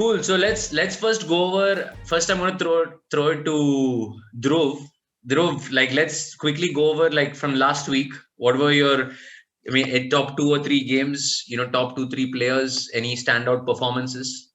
cool. So let's first go over. First, I'm gonna throw it to Dhruv. Dhruv, like let's quickly go over like from last week. What were your, I mean, top 2 or 3 games? Top 2, 3 players. Any standout performances?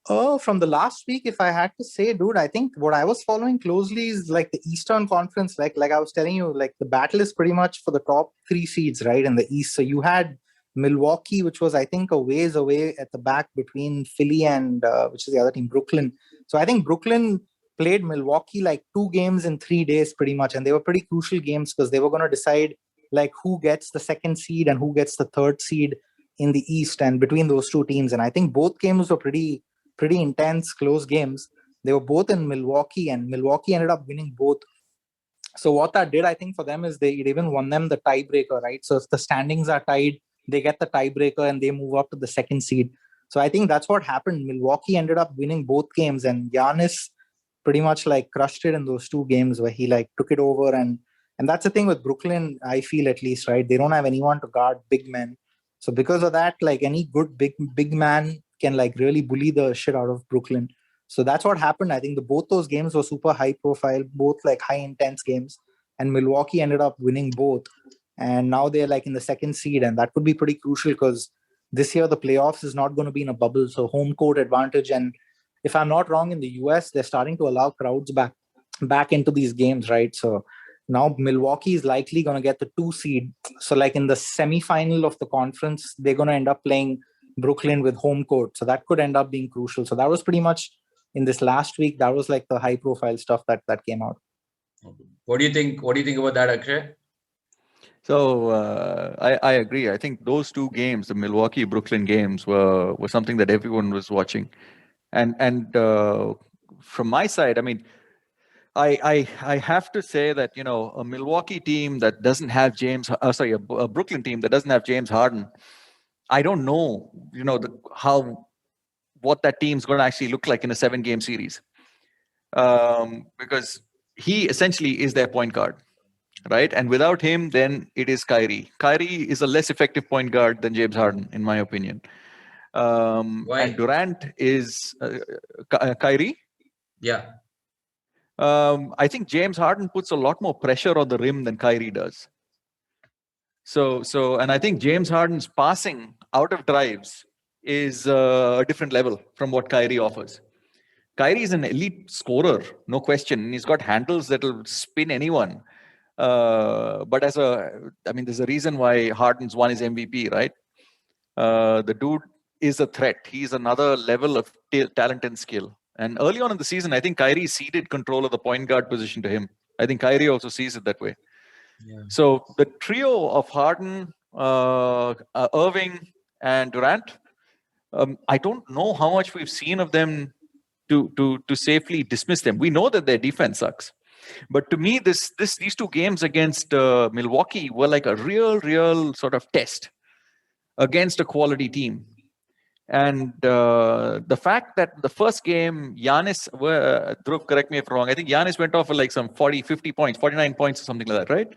Oh, from the last week, if I had to say, dude, I think what I was following closely is like the Eastern Conference. Like I was telling you, like the battle is pretty much for the top 3 seeds, right, in the East. So you had Milwaukee, which was, I think, a ways away at the back between Philly and which is the other team, Brooklyn. So I think Brooklyn played Milwaukee like 2 games in 3 days, pretty much, and they were pretty crucial games because they were going to decide like who gets the second seed and who gets the third seed in the East, and between those two teams. And I think both games were pretty intense, close games. They were both in Milwaukee, and Milwaukee ended up winning both. So what that did, I think, for them is it even won them the tiebreaker, right? So if the standings are tied, they get the tiebreaker and they move up to the second seed. So I think that's what happened. Milwaukee ended up winning both games, and Giannis pretty much like crushed it in those 2 games where he like took it over. And that's the thing with Brooklyn, I feel, at least, right? They don't have anyone to guard big men. So because of that, like any good big man can like really bully the shit out of Brooklyn. So that's what happened. I think both those games were super high profile, both like high intense games, and Milwaukee ended up winning both. And now they're like in the second seed, and that could be pretty crucial because this year the playoffs is not going to be in a bubble, so home court advantage. And if I'm not wrong, in the US they're starting to allow crowds back into these games, right? So now Milwaukee is likely going to get the 2 seed. So like in the semi-final of the conference, they're going to end up playing Brooklyn with home court. So that could end up being crucial. So that was pretty much in this last week. That was like the high profile stuff that came out. What do you think? What do you think about that, Akshay? So I agree. I think those 2 games, the Milwaukee Brooklyn games, were something that everyone was watching, and from my side, I mean, I have to say that a Milwaukee team that doesn't have a Brooklyn team that doesn't have James Harden, I don't know what that team's going to actually look like in a 7-game series, because he essentially is their point guard. Right. And without him, then it is Kyrie. Kyrie is a less effective point guard than James Harden, in my opinion. Why? And Durant is Kyrie. Yeah. I think James Harden puts a lot more pressure on the rim than Kyrie does. And I think James Harden's passing out of drives is a different level from what Kyrie offers. Kyrie is an elite scorer, no question. He's got handles that will spin anyone. But there's a reason why Harden's won his MVP, right? The dude is a threat. He's another level of talent and skill. And early on in the season, I think Kyrie ceded control of the point guard position to him. I think Kyrie also sees it that way. Yeah. So the trio of Harden, Irving, and Durant, I don't know how much we've seen of them to safely dismiss them. We know that their defense sucks. But to me, these 2 games against Milwaukee were like a real sort of test against a quality team. And the fact that the first game, Giannis, Dhruv, correct me if I'm wrong, I think Giannis went off for like some 40, 50 points, 49 points or something like that, right?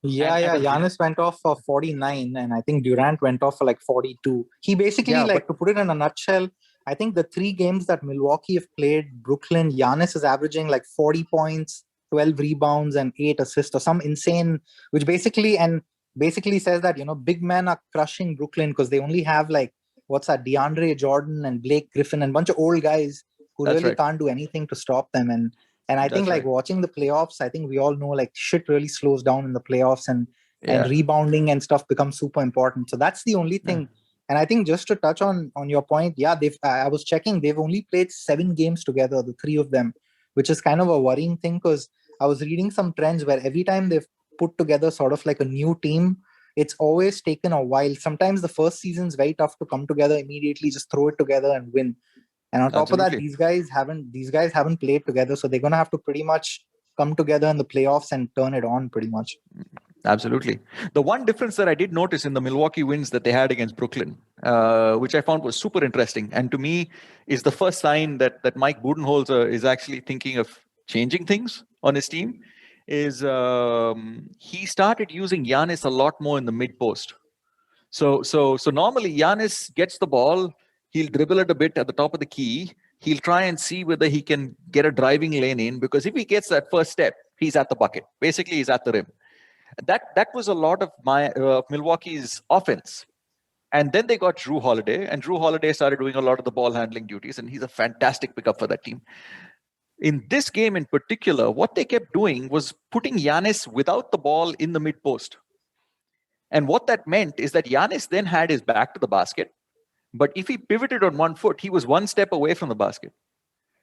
Giannis went off for 49, and I think Durant went off for like 42. He basically, to put it in a nutshell, I think the 3 games that Milwaukee have played, Brooklyn, Giannis is averaging like 40 points, 12 rebounds, and 8 assists, or some insane, which basically says that, big men are crushing Brooklyn because they only have like, DeAndre Jordan and Blake Griffin and a bunch of old guys who can't do anything to stop them. And I think watching the playoffs, I think we all know like shit really slows down in the playoffs, and rebounding and stuff becomes super important. So that's the only thing. Yeah. And I think just to touch on your point, I was checking, they've only played 7 games together, the 3 of them, which is kind of a worrying thing because I was reading some trends where every time they've put together sort of like a new team, it's always taken a while. Sometimes the first season's very tough to come together immediately, just throw it together and win. And on top of that, these guys haven't played together, so they're going to have to pretty much come together in the playoffs and turn it on pretty much. Absolutely. The one difference that I did notice in the Milwaukee wins that they had against Brooklyn, which I found was super interesting, and to me is the first sign that Mike Budenholzer is actually thinking of changing things on his team, is he started using Giannis a lot more in the mid post. So normally Giannis gets the ball, he'll dribble it a bit at the top of the key. He'll try and see whether he can get a driving lane in, because if he gets that first step, he's at the bucket. Basically, he's at the rim. That was a lot of my Milwaukee's offense. And then they got Drew Holiday, and Drew Holiday started doing a lot of the ball handling duties, and he's a fantastic pickup for that team. In this game in particular, what they kept doing was putting Giannis without the ball in the mid post. And what that meant is that Giannis then had his back to the basket, but if he pivoted on one foot, he was one step away from the basket.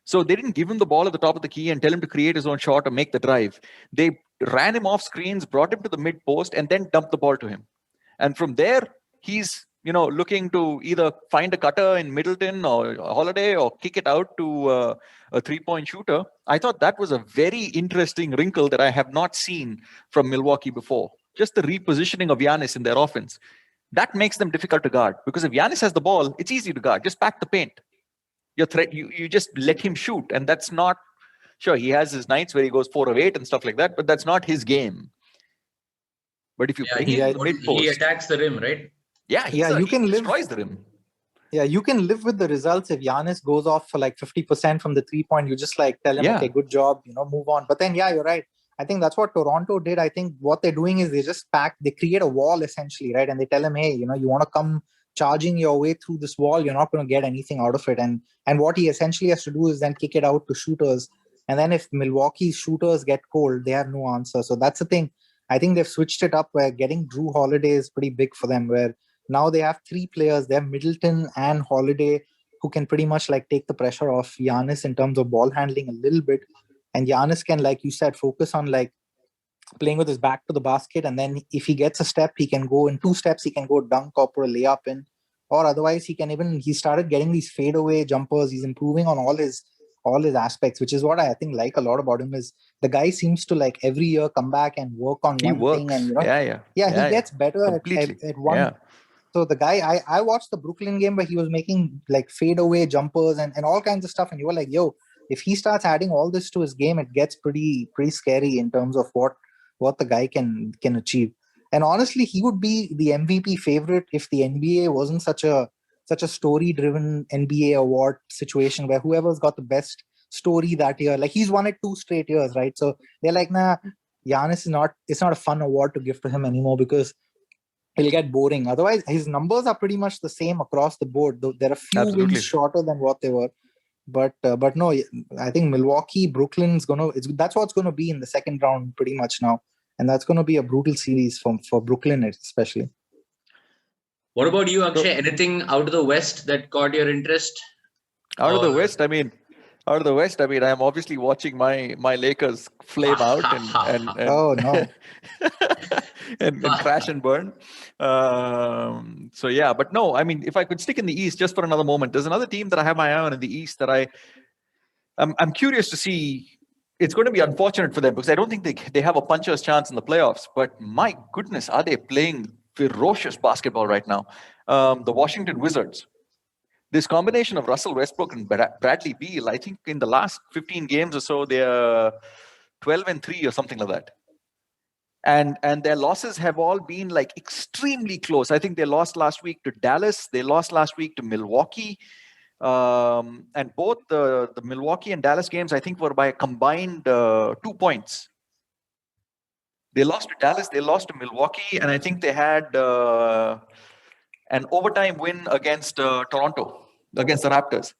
So they didn't give him the ball at the top of the key and tell him to create his own shot or make the drive. They ran him off screens, brought him to the mid post, and then dumped the ball to him. And from there, he's looking to either find a cutter in Middleton or Holiday or kick it out to a three-point shooter. I thought that was a very interesting wrinkle that I have not seen from Milwaukee before. Just the repositioning of Giannis in their offense. That makes them difficult to guard, because if Giannis has the ball, it's easy to guard. Just pack the paint. You just let him shoot, and that's not... Sure, he has his nights where he goes 4 of 8 and stuff like that, but that's not his game. But if you bring him the mid-post... He attacks the rim, right? Yeah, he destroys the rim. Yeah, you can live with the results if Giannis goes off for like 50% from the 3-point. You just like tell him, okay, good job, move on. But then, you're right. I think that's what Toronto did. I think what they're doing is they create a wall essentially, right? And they tell him, hey, you want to come charging your way through this wall, you're not going to get anything out of it. And what he essentially has to do is then kick it out to shooters. And then if Milwaukee's shooters get cold, they have no answer. So that's the thing. I think they've switched it up where getting Drew Holiday is pretty big for them, where now they have 3 players. They have Middleton and Holiday, who can pretty much like take the pressure off Giannis in terms of ball handling a little bit. And Giannis can, like you said, focus on like playing with his back to the basket. And then if he gets a step, he can go in 2 steps, he can go dunk or put a layup in. Or otherwise, he started getting these fadeaway jumpers. He's improving on all his aspects, which is what I think like a lot about him is the guy seems to like every year come back and work on one thing. And he gets better at one. Yeah. So the guy, I watched the Brooklyn game where he was making like fadeaway jumpers and all kinds of stuff. And you were like, yo, if he starts adding all this to his game, it gets pretty scary in terms of what the guy can achieve. And honestly, he would be the MVP favorite if the NBA wasn't such a story-driven NBA award situation where whoever's got the best story that year, like he's won it 2 straight years, right? So they're like, nah, Giannis it's not a fun award to give to him anymore because it'll get boring. Otherwise, his numbers are pretty much the same across the board. Though there are a few wins shorter than what they were. But no, I think Milwaukee, Brooklyn's that's what's going to be in the second round pretty much now. And that's going to be a brutal series for Brooklyn especially. What about you, Akshay? Anything out of the West that caught your interest? Out of the West, I mean, I'm obviously watching my Lakers flame out and oh no, and crash and burn. So yeah, but no, I mean, if I could stick in the East just for another moment, there's another team that I have my eye on in the East that I'm curious to see. It's going to be unfortunate for them because I don't think they have a puncher's chance in the playoffs. But my goodness, are they playing ferocious basketball right now? The Washington Wizards. This combination of Russell Westbrook and Bradley Beal, I think in the last 15 games or so, they're 12-3 or something like that. And their losses have all been like extremely close. I think they lost last week to Dallas. They lost last week to Milwaukee. And both the Milwaukee and Dallas games, I think, were by a combined 2 points. They lost to Dallas, they lost to Milwaukee, and I think they had an overtime win against Toronto, against the Raptors.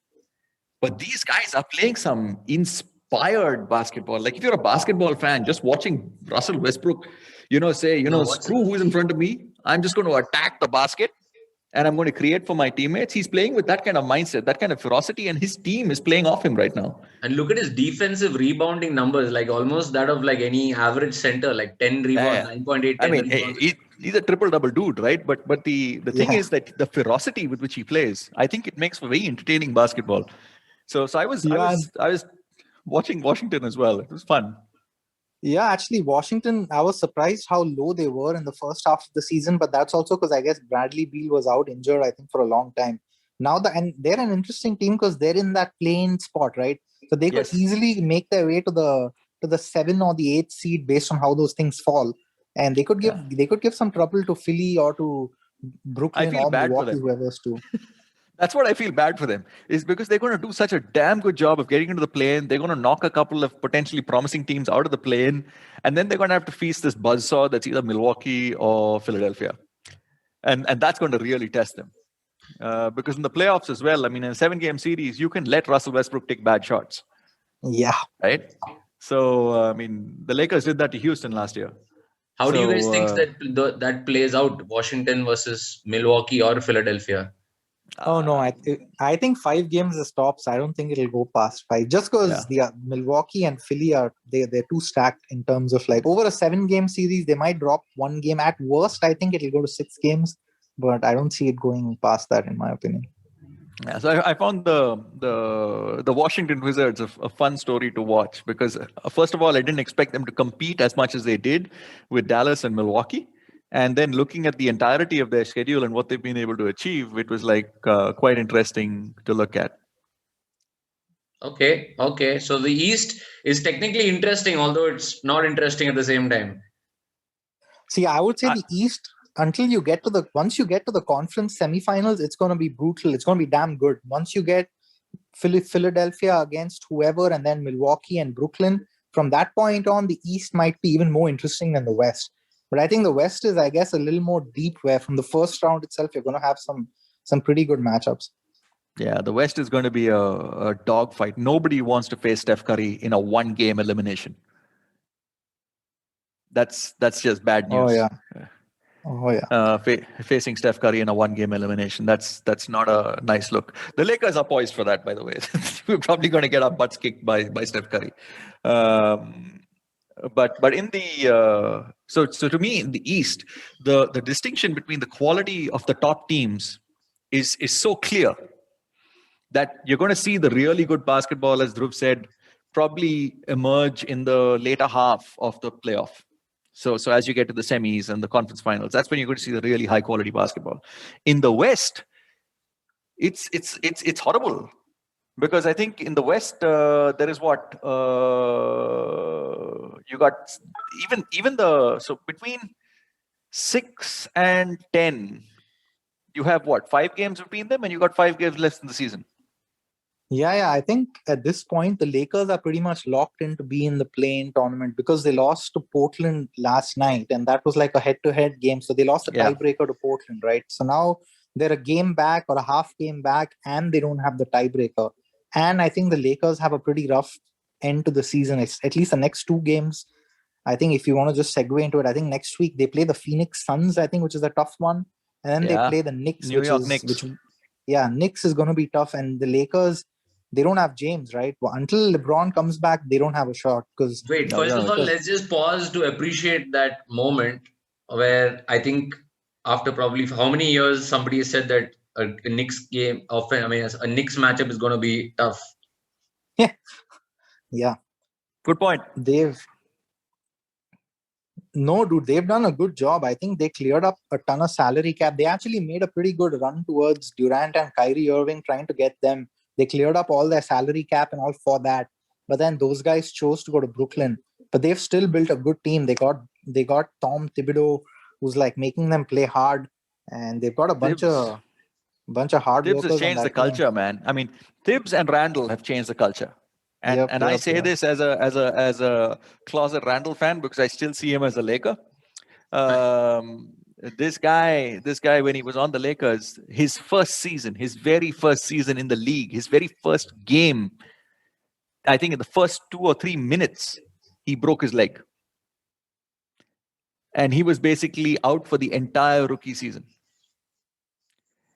But these guys are playing some inspired basketball. Like if you're a basketball fan, just watching Russell Westbrook, screw who's in front of me. I'm just going to attack the basket. And I'm going to create for my teammates. He's playing with that kind of mindset, that kind of ferocity, and his team is playing off him right now. And look at his defensive rebounding numbers, like almost that of like any average center, like 10 rebounds, 9.8. I mean, he's a triple-double dude, right? But the thing is that the ferocity with which he plays, I think it makes for very entertaining basketball. So I was watching Washington as well. It was fun. Yeah, actually, Washington, I was surprised how low they were in the first half of the season, but that's also because I guess Bradley Beal was out injured, I think, for a long time. And they're an interesting team because they're in that play-in spot, right? So they could easily make their way to the 7 or the 8 seed based on how those things fall. And they could give some trouble to Philly or to Brooklyn feel or bad for Milwaukee, them. whoever's to. That's what I feel bad for them, is because they're going to do such a damn good job of getting into the play-in. They're going to knock a couple of potentially promising teams out of the play-in, and then they're going to have to feast this buzzsaw that's either Milwaukee or Philadelphia. And that's going to really test them. Because in the playoffs as well, I mean, in a 7-game series, you can let Russell Westbrook take bad shots. Yeah. Right? So, I mean, the Lakers did that to Houston last year. How do you guys think that plays out? Washington versus Milwaukee or Philadelphia? Oh no, I think 5 games is tops. I don't think it'll go past 5, just because the Milwaukee and Philly they're too stacked in terms of like over a 7-game series. They might drop 1 game at worst. I think it'll go to 6 games, but I don't see it going past that, in my opinion. Yeah, so I found the Washington Wizards a fun story to watch, because first of all, I didn't expect them to compete as much as they did with Dallas and Milwaukee. And then looking at the entirety of their schedule and what they've been able to achieve, it was like quite interesting to look at. Okay. So the East is technically interesting, although it's not interesting at the same time. See, I would say the East, until you get to once you get to the conference semifinals, it's going to be brutal. It's going to be damn good. Once you get Philadelphia against whoever, and then Milwaukee and Brooklyn, from that point on, the East might be even more interesting than the West. But I think the West is, I guess, a little more deep, where from the first round itself, you're going to have some pretty good matchups. Yeah, the West is going to be a dogfight. Nobody wants to face Steph Curry in a 1-game elimination. That's just bad news. Oh yeah. Facing Steph Curry in a 1-game elimination, that's not a nice look. The Lakers are poised for that, by the way. We're probably going to get our butts kicked by Steph Curry. But in the so to me, in the East, the distinction between the quality of the top teams is so clear that you're going to see the really good basketball, as Dhruv said, probably emerge in the later half of the playoff. So as you get to the semis and the conference finals, that's when you're going to see the really high quality basketball. In the West, it's horrible. Because I think in the West, there is what you got even so between 6 and 10, you have what, 5 games between them, and you got 5 games left in the season. Yeah. I think at this point, the Lakers are pretty much locked in to be in the play-in tournament, because they lost to Portland last night, and that was like a head-to-head game. So they lost a tiebreaker to Portland, right? So now they're a game back or a half game back, and they don't have the tiebreaker. And I think the Lakers have a pretty rough end to the season. It's at least the next 2 games. I think if you want to just segue into it, I think next week they play the Phoenix Suns, I think, which is a tough one. And then they play the Knicks, Knicks. Knicks is going to be tough. And the Lakers, they don't have James, right? Well, until LeBron comes back, they don't have a shot. First of all, let's just pause to appreciate that moment where I think after probably how many years somebody has said that a Knicks game, a Knicks matchup is going to be tough. Yeah. Good point. They've done a good job. I think they cleared up a ton of salary cap. They actually made a pretty good run towards Durant and Kyrie Irving, trying to get them. They cleared up all their salary cap and all for that. But then those guys chose to go to Brooklyn. But they've still built a good team. They got Tom Thibodeau, who's like making them play hard, and they've got a bunch of hard workers. Tibbs has changed the culture, man. I mean, Tibbs and Randall have changed the culture. And I say this as a closet Randall fan, because I still see him as a Laker. This guy, when he was on the Lakers, his very first season in the league, his very first game, I think in the first 2 or 3 minutes, he broke his leg. And he was basically out for the entire rookie season.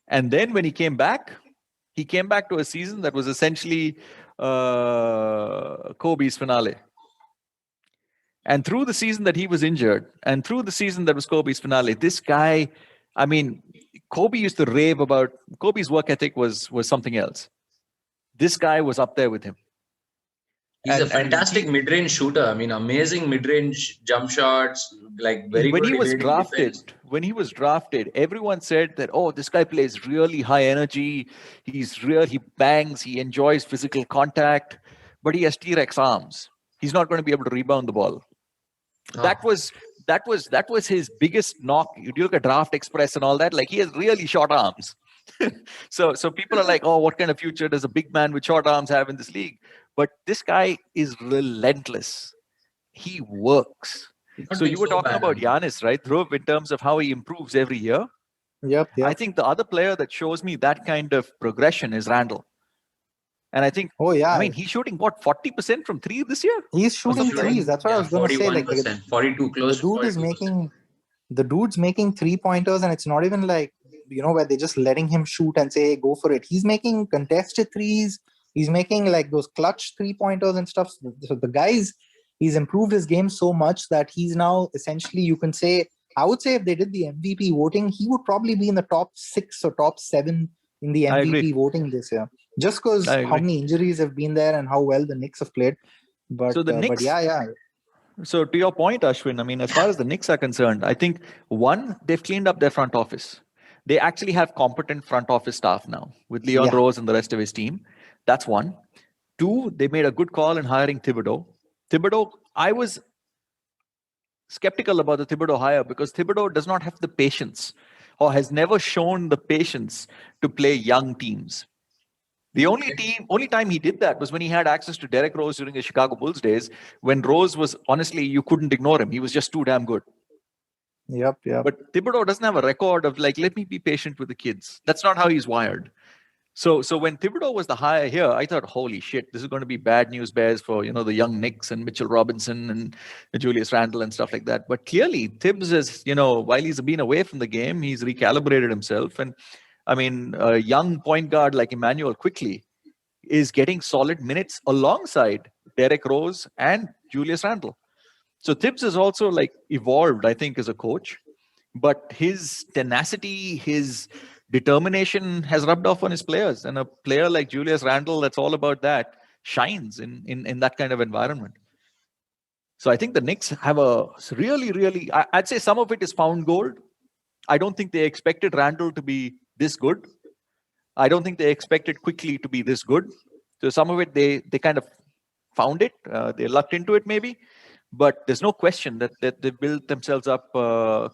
And then when he came back to a season that was essentially Kobe's finale. And through the season that he was injured, and through the season that was Kobe's finale, this guy, I mean, Kobe used to rave about Kobe's work ethic was something else. This guy was up there with him. He's a fantastic mid-range shooter. I mean, amazing mid-range jump shots, like very when good. When he was drafted, everyone said that, oh, this guy plays really high energy. He bangs, he enjoys physical contact, but he has T-Rex arms. He's not going to be able to rebound the ball. That was that was his biggest knock. You look at Draft Express and all that, like he has really short arms. So people are like, oh, what kind of future does a big man with short arms have in this league? But this guy is relentless. He works. Not So been you were so talking bad, about I mean. Giannis, right, Dhruv, in terms of how he improves every year. Yep. I think the other player that shows me that kind of progression is Randall. And I think, Oh yeah. I mean, he's shooting what, 40% from three this year? He's shooting Shooting, threes. That's what I was gonna say. Like 41%, 42, the close to dude is 42%. the dude's making 3-pointers, and it's not even like, where they're just letting him shoot and say, hey, go for it. He's making contested threes. He's making like those clutch 3-pointers and stuff. So the guy's, he's improved his game so much that he's now essentially, you can say, I would say if they did the MVP voting, he would probably be in the top 6 or top 7 in the I MVP agree. voting this year. Just because I how agree. many injuries have been there and how well the Knicks have played. But So the but Knicks, yeah. so to your point, Ashwin, I mean, as far as the Knicks are concerned, I think one, they've cleaned up their front office. They actually have competent front office staff now with Leon Yeah. Rose and the rest of his team. That's one. Two, they made a good call in hiring Thibodeau. Thibodeau, I was skeptical about the Thibodeau hire because Thibodeau does not have the patience or has never shown the patience to play young teams. The only time he did that was when he had access to Derrick Rose during the Chicago Bulls days, when Rose was, honestly, you couldn't ignore him. He was just too damn good. Yep. But Thibodeau doesn't have a record of like, let me be patient with the kids. That's not how he's wired. So when Thibodeau was the hire here, I thought, holy shit, this is going to be bad news bears for, the young Knicks and Mitchell Robinson and Julius Randle and stuff like that. But clearly, Tibbs is, while he's been away from the game, he's recalibrated himself. And I mean, a young point guard like Emmanuel quickly is getting solid minutes alongside Derrick Rose and Julius Randle. So Tibbs has also like evolved, I think, as a coach. But his tenacity, his determination has rubbed off on his players. And a player like Julius Randle, that's all about that, shines in that kind of environment. So I think the Knicks have a really, I'd say some of it is found gold. I don't think they expected Randle to be this good. I don't think they expected quickly to be this good. So some of it, they kind of found it. They lucked into it maybe. But there's no question that they built themselves up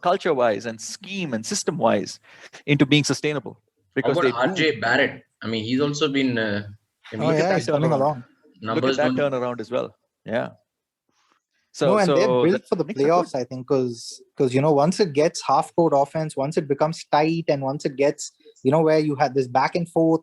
culture-wise and scheme and system-wise into being sustainable. Because How they about RJ Barrett? I mean, he's also been. look at that he's coming turnaround. along. Look at that turnaround as well. Yeah. So and they're built for the Knicks are playoffs, I think, because once it gets half-court offense, once it becomes tight, and once it gets, where you had this back and forth,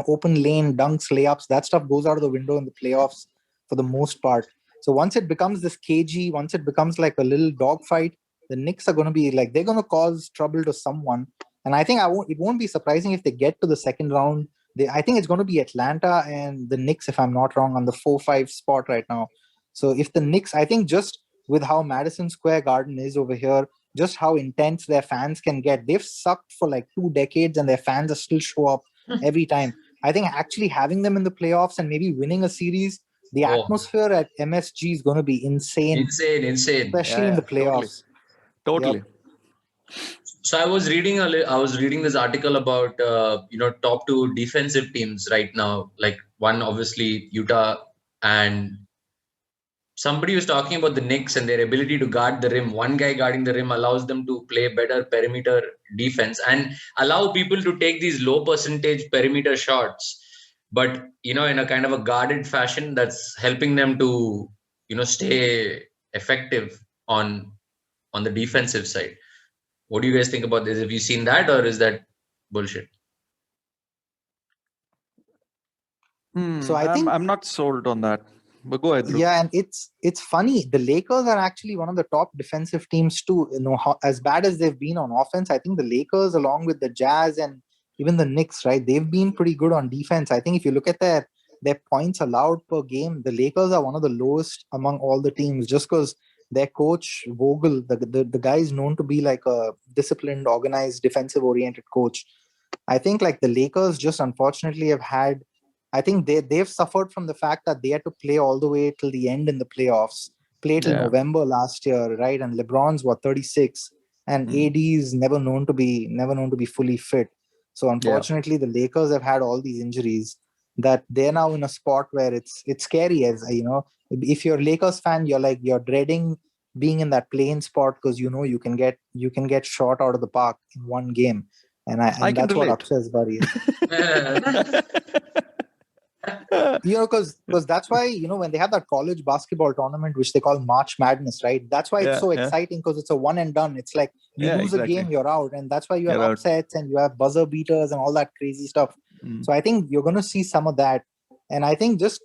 open lane dunks, layups, that stuff goes out of the window in the playoffs for the most part. So once it becomes this cagey, once it becomes like a little dogfight, the Knicks are going to be like, they're going to cause trouble to someone. And I think it won't be surprising if they get to the second round. I think it's going to be Atlanta and the Knicks, if I'm not wrong, on the 4-5 spot right now. So if the Knicks, I think just with how Madison Square Garden is over here, just how intense their fans can get, they've sucked for like 2 decades and their fans are still show up every time. I think actually having them in the playoffs and maybe winning a series, the atmosphere at MSG is going to be insane. Insane. Especially in the playoffs. Totally. Yep. So I was reading this article about top 2 defensive teams right now. Like one, obviously Utah, and somebody was talking about the Knicks and their ability to guard the rim. One guy guarding the rim allows them to play better perimeter defense and allow people to take these low percentage perimeter shots, but in a kind of a guarded fashion that's helping them to stay effective on the defensive side. What do you guys think about this? Have you seen that, or is that bullshit? So I think I'm not sold on that. But go ahead, Dhruv. Yeah, and it's funny. The Lakers are actually one of the top defensive teams too. As bad as they've been on offense, I think the Lakers, along with the Jazz and even the Knicks, right, they've been pretty good on defense. I think if you look at their points allowed per game, the Lakers are one of the lowest among all the teams, just because their coach Vogel, the guy is known to be like a disciplined, organized, defensive-oriented coach. I think like the Lakers just unfortunately have had. I think they've suffered from the fact that they had to play all the way till the end in the playoffs. Play till November last year, right? And LeBron's 36, and AD is never known to be fully fit. So unfortunately, the Lakers have had all these injuries that they're now in a spot where it's scary. As if you're a Lakers fan, you're dreading being in that playing spot because you can get shot out of the park in one game, and I can that's what relate. Akshay's worry is. Uh, Because that's why when they have that college basketball tournament which they call March Madness, right? That's why it's so Yeah. exciting because it's a one and done. It's like you Yeah, lose a game, exactly. you're out, and that's why you have You're out. upsets and you have buzzer beaters and all that crazy stuff. Mm. So I think you're going to see some of that. And I think just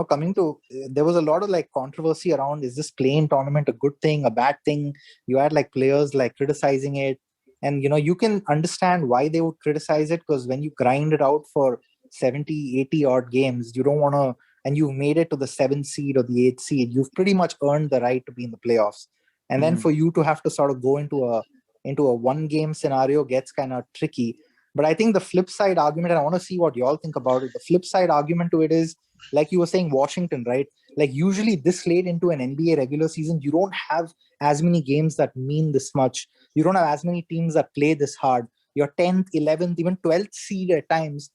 coming to there was a lot of like controversy around, is this play-in tournament a good thing, a bad thing? You had like players like criticizing it, and you can understand why they would criticize it, because when you grind it out for 70, 80 odd games, you don't want to, and you've made it to the 7th seed or the 8th seed, you've pretty much earned the right to be in the playoffs. And then for you to have to sort of go into a one game scenario gets kind of tricky. But I think the flip side argument, and I want to see what you all think about it, the flip side argument to it is, like you were saying, Washington, right? Like usually this late into an NBA regular season, you don't have as many games that mean this much. You don't have as many teams that play this hard. Your 10th, 11th, even 12th seed at times,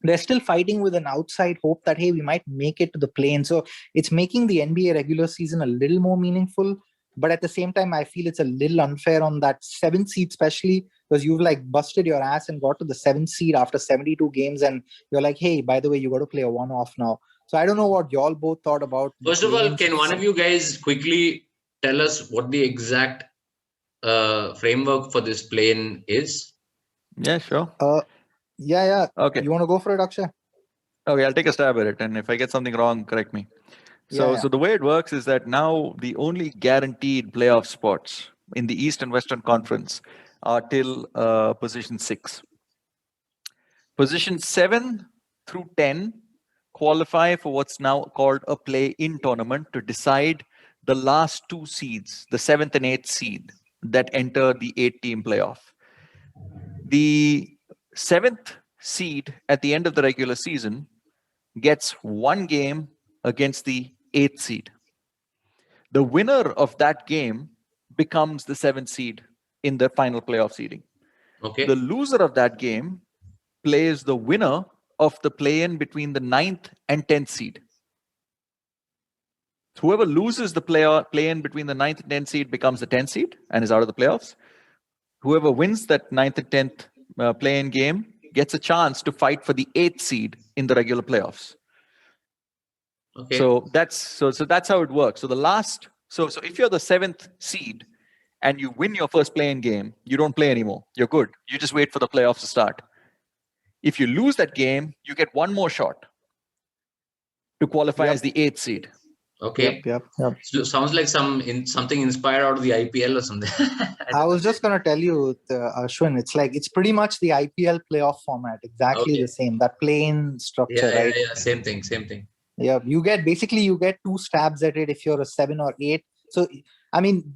they're still fighting with an outside hope that, hey, we might make it to the play-in. So it's making the NBA regular season a little more meaningful. But at the same time, I feel it's a little unfair on that 7th seed, especially because you've like busted your ass and got to the 7th seed after 72 games. And you're like, hey, by the way, you got to play a one-off now. So I don't know what y'all both thought about. First of all, can one of you guys quickly tell us what the exact framework for this play-in is? Yeah, sure. Yeah. Okay. You want to go for it, Akshay? Okay, I'll take a stab at it. And if I get something wrong, correct me. So the way it works is that now the only guaranteed playoff spots in the East and Western Conference are till position 6. Position 7 through 10 qualify for what's now called a play-in tournament to decide the last 2 seeds, the 7th and 8th seed that enter the 8-team playoff. The 7th seed at the end of the regular season gets 1 game against the 8th seed. The winner of that game becomes the 7th seed in the final playoff seeding. Okay. The loser of that game plays the winner of the play-in between the 9th and 10th seed. Whoever loses the play-in between the 9th and 10th seed becomes the 10th seed and is out of the playoffs. Whoever wins that 9th and 10th play-in game gets a chance to fight for the 8th seed in the regular playoffs. Okay. So that's how it works. So if you're the 7th seed and you win your first play-in game, you don't play anymore. You're good. You just wait for the playoffs to start. If you lose that game, you get one more shot to qualify as the 8th seed. Okay. Yep. So sounds like something inspired out of the IPL or something. I was just going to tell you, Ashwin, it's pretty much the IPL playoff format, exactly the same, that plain structure, right? Yeah, same thing. Yeah, you get 2 stabs at it if you're a 7 or 8. So, I mean,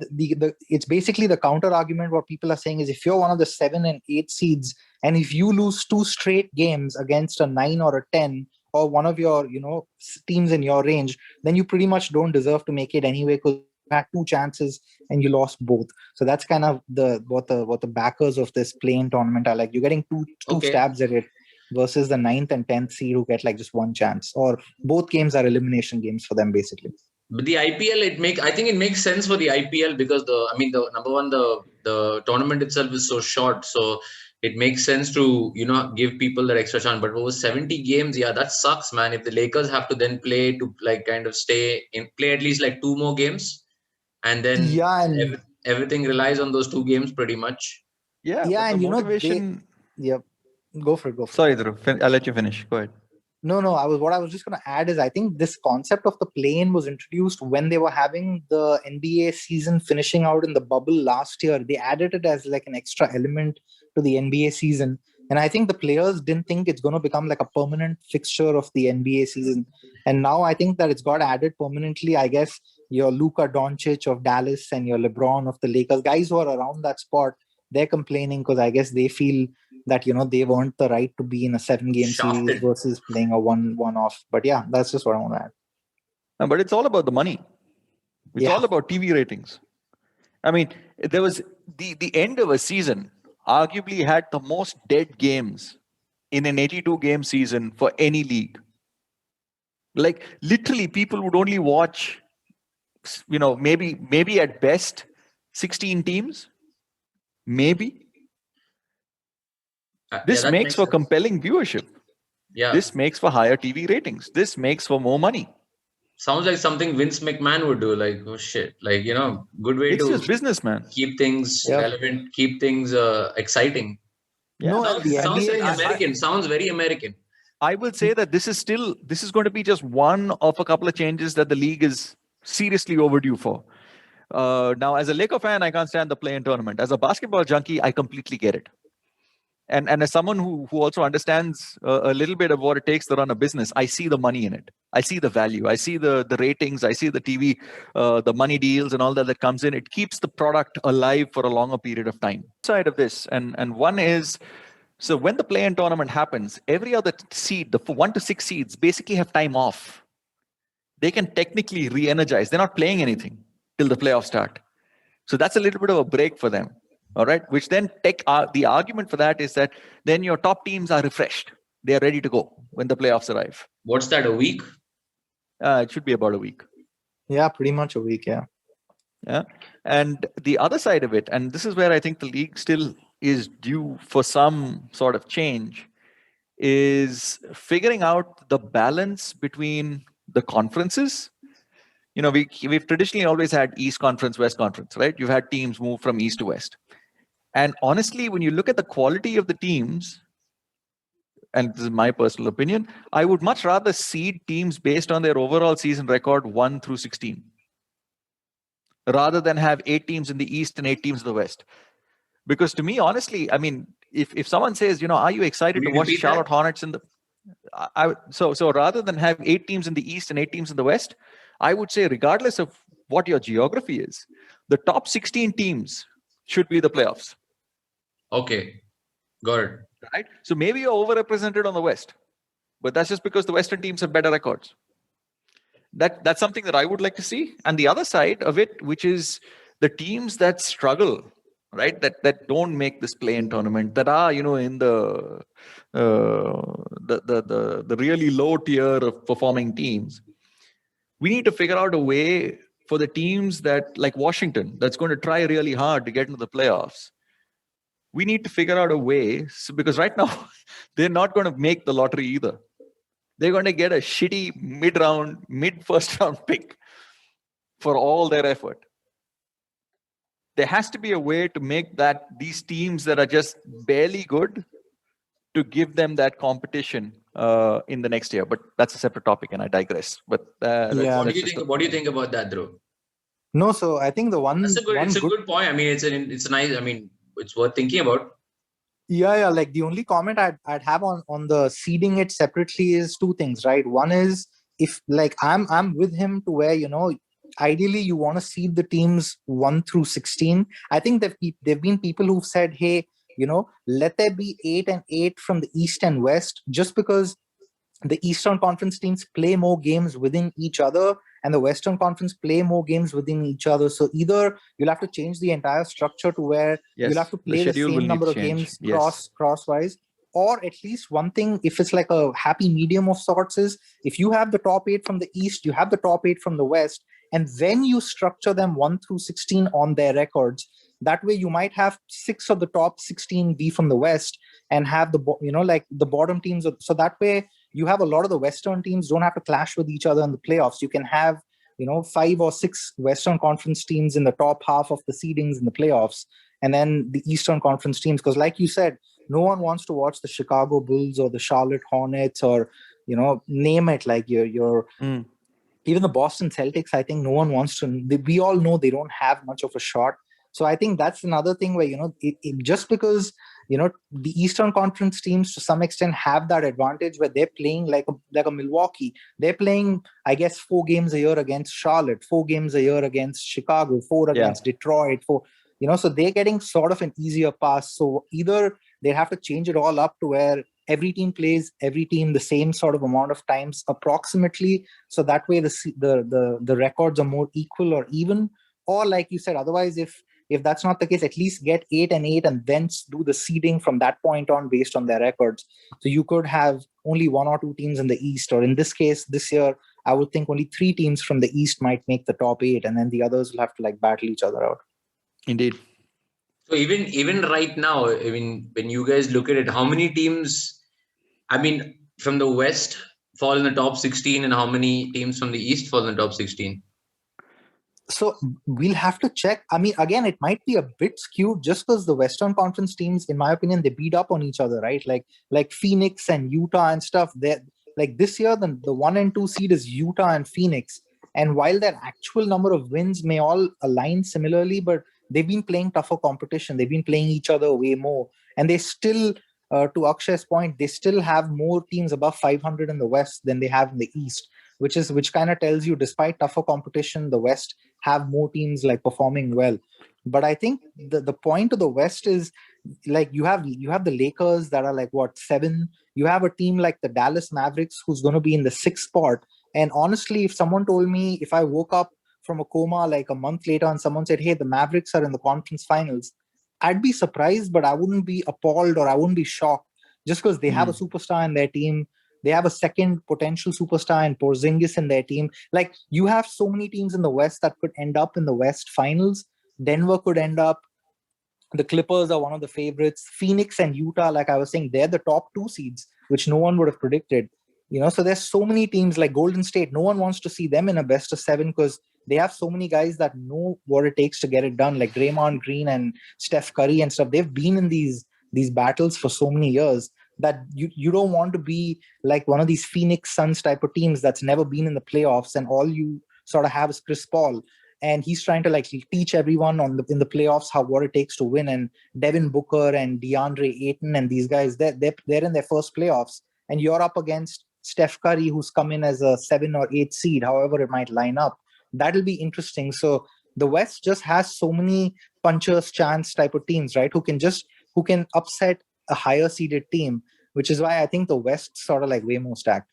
it's basically the counter argument. What people are saying is, if you're one of the 7 and 8 seeds, and if you lose 2 straight games against a 9 or a 10, or one of your teams in your range, then you pretty much don't deserve to make it anyway, because you had 2 chances and you lost both. So that's kind of what the backers of this play-in tournament are like. You're getting two stabs at it versus the 9th and 10th seed who get like just 1 chance, or both games are elimination games for them basically. But the IPL, I think it makes sense for the IPL because the number one, the tournament itself is so short, so it makes sense to give people that extra chance. But over 70 games, yeah, that sucks, man. If the Lakers have to then play to like kind of play at least like 2 more games, and then everything relies on those 2 games pretty much. Yeah, and the motivation. Go for it. Sorry, Dhruv. I'll let you finish. Go ahead. No. What I was just going to add is, I think this concept of the play-in was introduced when they were having the NBA season finishing out in the bubble last year. They added it as like an extra element to the NBA season. And I think the players didn't think it's going to become like a permanent fixture of the NBA season. And now I think that it's got added permanently. I guess your Luka Doncic of Dallas and your LeBron of the Lakers, guys who are around that spot, they're complaining because I guess they feel that they've earned the right to be in a 7-game series versus playing a one-off. But yeah, that's just what I want to add. But it's all about the money. It's all about TV ratings. I mean, there was the end of a season arguably had the most dead games in an 82-game season for any league. Like literally, people would only watch maybe at best 16 teams, maybe. This makes for compelling viewership. Yeah. This makes for higher TV ratings. This makes for more money. Sounds like something Vince McMahon would do. Like, oh shit, like, good way It's to just business, man. keep things relevant, keep things exciting. Yeah. No, Sounds the like NBA American. Sounds very American. I will say that this is going to be just one of a couple of changes that the league is seriously overdue for. Now, as a Laker fan, I can't stand the play-in tournament. As a basketball junkie, I completely get it. And as someone who also understands a little bit of what it takes to run a business, I see the money in it. I see the value. I see the ratings. I see the TV, the money deals and all that comes in. It keeps the product alive for a longer period of time. Side of this, and one is, so when the play-in tournament happens, every other seed, the 1 to 6 seeds, basically have time off. They can technically re-energize. They're not playing anything till the playoffs start. So that's a little bit of a break for them. All right. Which then the argument for that is that then your top teams are refreshed. They are ready to go when the playoffs arrive. What's that, a week? It should be about a week. Yeah, pretty much a week. Yeah. Yeah. And the other side of it, and this is where I think the league still is due for some sort of change, is figuring out the balance between the conferences. We've traditionally always had East Conference, West Conference, right? You've had teams move from East to West. And honestly, when you look at the quality of the teams, and this is my personal opinion, I would much rather seed teams based on their overall season record 1 through 16, rather than have 8 teams in the East and 8 teams in the West. Because to me, honestly, I mean, if someone says, are you excited to watch Charlotte Hornets in the... So rather than have 8 teams in the East and 8 teams in the West, I would say regardless of what your geography is, the top 16 teams should be the playoffs. Okay, got it. Right? So maybe you're overrepresented on the West, but that's just because the Western teams have better records. That's something that I would like to see. And the other side of it, which is the teams that struggle, right? That don't make this play-in tournament, that are, in the really low tier of performing teams. We need to figure out a way for the teams that, like Washington, that's going to try really hard to get into the playoffs. We need to figure out a way, because right now, they're not going to make the lottery either. They're going to get a shitty mid-first round pick for all their effort. There has to be a way to make these teams that are just barely good, to give them that competition in the next year. But that's a separate topic, and I digress. But what do you think about that, Dhruv? No, so I think it's a good point. I mean, it's nice. I mean, it's worth thinking about. Yeah. Like the only comment I'd have on the seeding it separately is 2 things, right? One is, if like I'm with him to where, ideally you want to seed the teams 1 through 16. I think there've been people who've said, hey, let there be 8 and 8 from the East and West, just because the Eastern Conference teams play more games within each other and the Western Conference play more games within each other. So either you'll have to change the entire structure to where you'll have to play the same number of games crosswise, or at least one thing, if it's like a happy medium of sorts, is if you have the top 8 from the East, you have the top 8 from the West, and then you structure them 1 through 16 on their records. That way you might have 6 of the top 16 be from the West and have the bottom teams. So that way you have a lot of the Western teams don't have to clash with each other in the playoffs. You can have, 5 or 6 Western Conference teams in the top half of the seedings in the playoffs, and then the Eastern Conference teams. Because like you said, no one wants to watch the Chicago Bulls or the Charlotte Hornets or, name it, like your even the Boston Celtics. I think no one wants to. We all know they don't have much of a shot. So I think that's another thing where, just because, the Eastern Conference teams to some extent have that advantage where they're playing like a Milwaukee. They're playing, I guess, 4 games a year against Charlotte, 4 games a year against Chicago, 4 against Detroit, 4, so they're getting sort of an easier pass. So either they have to change it all up to where every team plays every team the same sort of amount of times approximately. So that way the records are more equal or even, or like you said, otherwise, if that's not the case, at least get 8 and 8 and then do the seeding from that point on based on their records. So you could have only 1 or 2 teams in the East, or in this case, this year, I would think only 3 teams from the East might make the top 8, and then the others will have to like battle each other out. Indeed. So even right now, I mean, when you guys look at it, how many teams, I mean, from the West fall in the top 16, and how many teams from the East fall in the top 16? So we'll have to check. I mean, again, it might be a bit skewed just because the Western Conference teams, in my opinion, they beat up on each other, right? Like Phoenix and Utah and stuff. They like this year, the 1 and 2 seed is Utah and Phoenix. And while their actual number of wins may all align similarly, but they've been playing tougher competition. They've been playing each other way more, and they still, to Akshay's point, they still have more teams above 500 in the West than they have in the East, which kind of tells you, despite tougher competition, the West have more teams like performing well. But I think the point of the West is like you have the Lakers that are like what, 7. You have a team like the Dallas Mavericks who's going to be in the 6th spot. And honestly, if someone told me, if I woke up from a coma like a month later and someone said, hey, the Mavericks are in the conference finals, I'd be surprised, but I wouldn't be appalled or I wouldn't be shocked, just because they have a superstar in their team. They have a second potential superstar in Porzingis in their team. Like, you have so many teams in the West that could end up in the West finals. Denver could end up. The Clippers are one of the favorites. Phoenix and Utah, like I was saying, they're the top 2 seeds, which no one would have predicted. So there's so many teams like Golden State. No one wants to see them in a best of 7 because they have so many guys that know what it takes to get it done, like Draymond Green and Steph Curry and stuff. They've been in these battles for so many years that you don't want to be like one of these Phoenix Suns type of teams that's never been in the playoffs, and all you sort of have is Chris Paul, and he's trying to like teach everyone in the playoffs what it takes to win. And Devin Booker and DeAndre Ayton and these guys, they're in their first playoffs, and you're up against Steph Curry, who's come in as a 7 or 8 seed, however it might line up. That'll be interesting. So the West just has so many puncher's chance type of teams, right? Who can upset a higher seeded team, which is why I think the West sort of like way more stacked.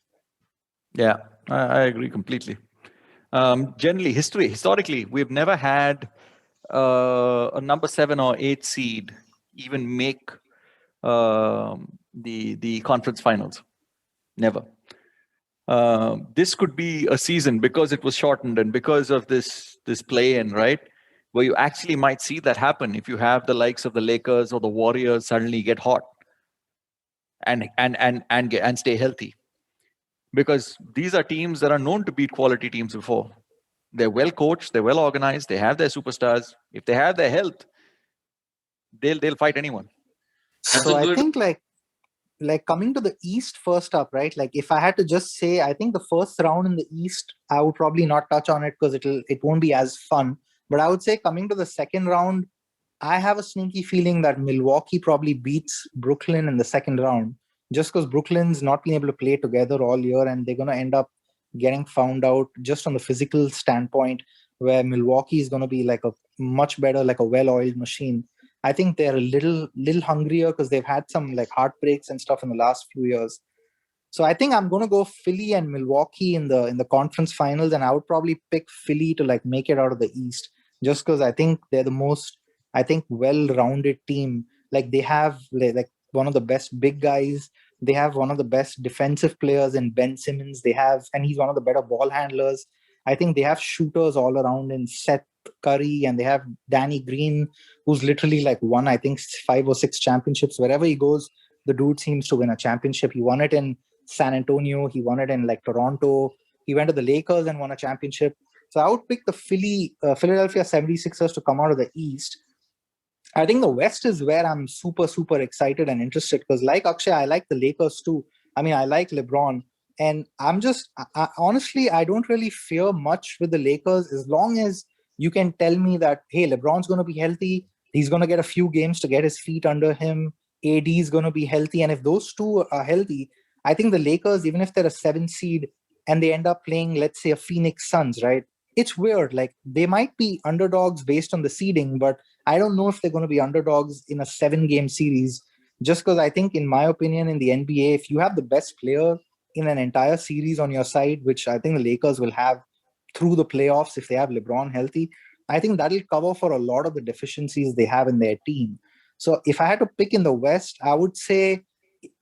Yeah, I agree completely. Generally, historically, we've never had a number 7 or 8 seed even make the conference finals. Never. This could be a season, because it was shortened and because of this play-in, right, where you actually might see that happen if you have the likes of the Lakers or the Warriors suddenly get hot and stay healthy, because these are teams that are known to beat quality teams before. They're well coached, they're well organized, they have their superstars. If they have their health, they'll fight anyone. So I think like coming to the East first up, right? Like, if I had to just say, I think the first round in the East, I would probably not touch on it because it won't be as fun. But I would say coming to the second round, I have a sneaky feeling that Milwaukee probably beats Brooklyn in the second round, just because Brooklyn's not been able to play together all year, and they're going to end up getting found out just on the physical standpoint, where Milwaukee is going to be like a much better, like a well-oiled machine. I think they're a little hungrier because they've had some like heartbreaks and stuff in the last few years. So I think I'm going to go Philly and Milwaukee in the conference finals, and I would probably pick Philly to like make it out of the East, just because I think they're the most, I think, well-rounded team. Like, they have like one of the best big guys. They have one of the best defensive players in Ben Simmons. And he's one of the better ball handlers. I think they have shooters all around in Seth Curry, and they have Danny Green, who's literally like won, I think, 5 or 6 championships. Wherever he goes, the dude seems to win a championship. He won it in San Antonio. He won it in like Toronto. He went to the Lakers and won a championship. So I would pick the Philadelphia 76ers to come out of the East. I think the West is where I'm super, super excited and interested, because like Akshay, I like the Lakers too. I mean, I like LeBron. And honestly, I don't really fear much with the Lakers, as long as you can tell me that, hey, LeBron's going to be healthy. He's going to get a few games to get his feet under him. AD is going to be healthy. And if those two are healthy, I think the Lakers, even if they're a 7 seed and they end up playing, let's say, a Phoenix Suns, right? It's weird. Like, they might be underdogs based on the seeding, but I don't know if they're going to be underdogs in a 7-game series, just because I think, in my opinion, in the NBA, if you have the best player in an entire series on your side, which I think the Lakers will have through the playoffs if they have LeBron healthy, I think that'll cover for a lot of the deficiencies they have in their team. So if I had to pick in the West, I would say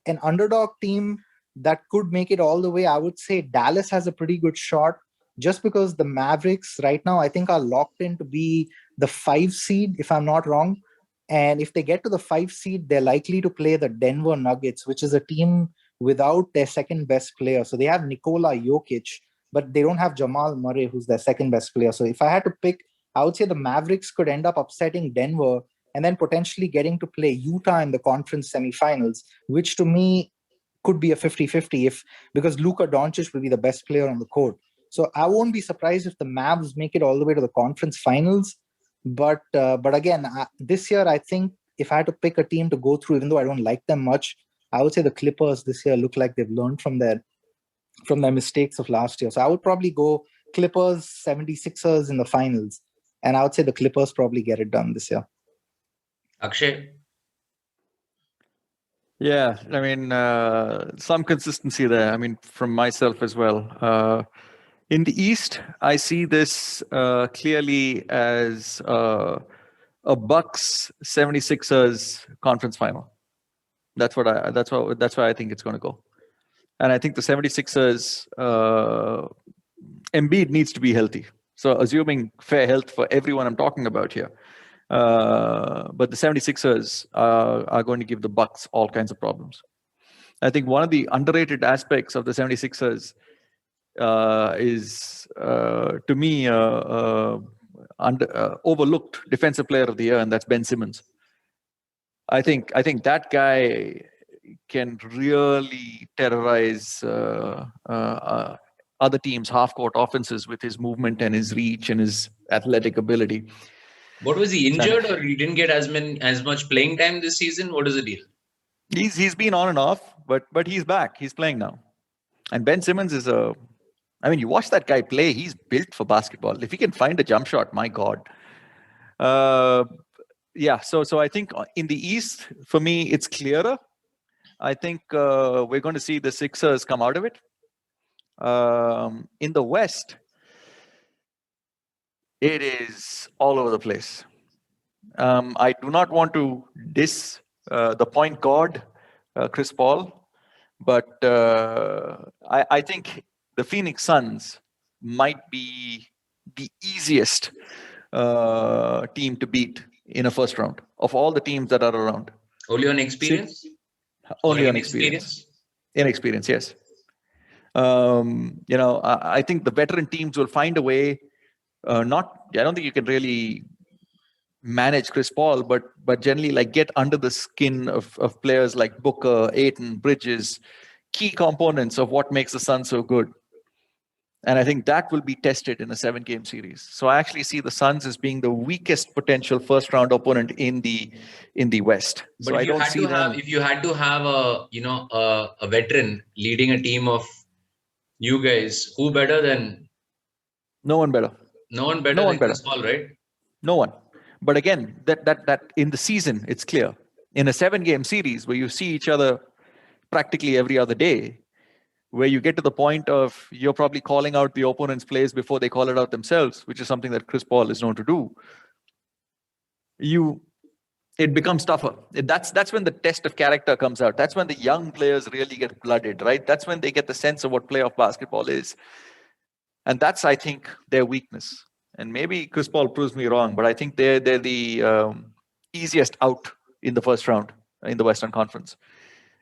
an underdog team that could make it all the way, I would say Dallas has a pretty good shot, just because the Mavericks right now, I think, are locked in to be the 5 seed, if I'm not wrong. And if they get to the 5 seed, they're likely to play the Denver Nuggets, which is a team without their second best player. So they have Nikola Jokic, but they don't have Jamal Murray, who's their second best player. So if I had to pick, I would say the Mavericks could end up upsetting Denver and then potentially getting to play Utah in the conference semifinals, which to me could be a 50-50 because Luka Doncic will be the best player on the court. So I won't be surprised if the Mavs make it all the way to the conference finals. But again, this year, I think if I had to pick a team to go through, even though I don't like them much, I would say the Clippers this year look like they've learned from their mistakes of last year. So I would probably go Clippers, 76ers in the finals. And I would say the Clippers probably get it done this year. Akshay? Yeah, I mean, some consistency there. I mean, from myself as well. In the East, I see this clearly as a Bucks 76ers conference final. That's why I think it's going to go. And I think the 76ers, Embiid needs to be healthy. So assuming fair health for everyone I'm talking about here. But the 76ers are going to give the Bucks all kinds of problems. I think one of the underrated aspects of the 76ers is, to me, overlooked defensive player of the year, and that's Ben Simmons. I think that guy can really terrorize other teams' half-court offenses with his movement and his reach and his athletic ability. What was he, injured, or he didn't get as much playing time this season? What is the deal? He's been on and off, but he's back. He's playing now. And Ben Simmons is I mean, you watch that guy play, he's built for basketball. If he can find a jump shot, my God. Yeah, so I think in the East, for me, it's clearer. I think we're going to see the Sixers come out of it. In the West, it is all over the place. I do not want to diss the point guard, Chris Paul, but I think the Phoenix Suns might be the easiest team to beat in a first round of all the teams that are around. Only on experience? Only on experience. Inexperience, yes. I think the veteran teams will find a way. I don't think you can really manage Chris Paul, but generally like get under the skin of players like Booker, Ayton, Bridges, key components of what makes the Suns so good. And I think that will be tested in a 7-game series. So I actually see the Suns as being the weakest potential first-round opponent in the West. But so if you had to have a veteran leading a team of you guys, who better than? No one better. No one better than Chris Paul, right? No one. But again, that in the season, it's clear. In a 7-game series where you see each other practically every other day, where you get to the point of you're probably calling out the opponent's plays before they call it out themselves, which is something that Chris Paul is known to do. It becomes tougher. That's when the test of character comes out. That's when the young players really get blooded, right? That's when they get the sense of what playoff basketball is. And that's, I think, their weakness. And maybe Chris Paul proves me wrong, but I think they're the easiest out in the first round in the Western Conference.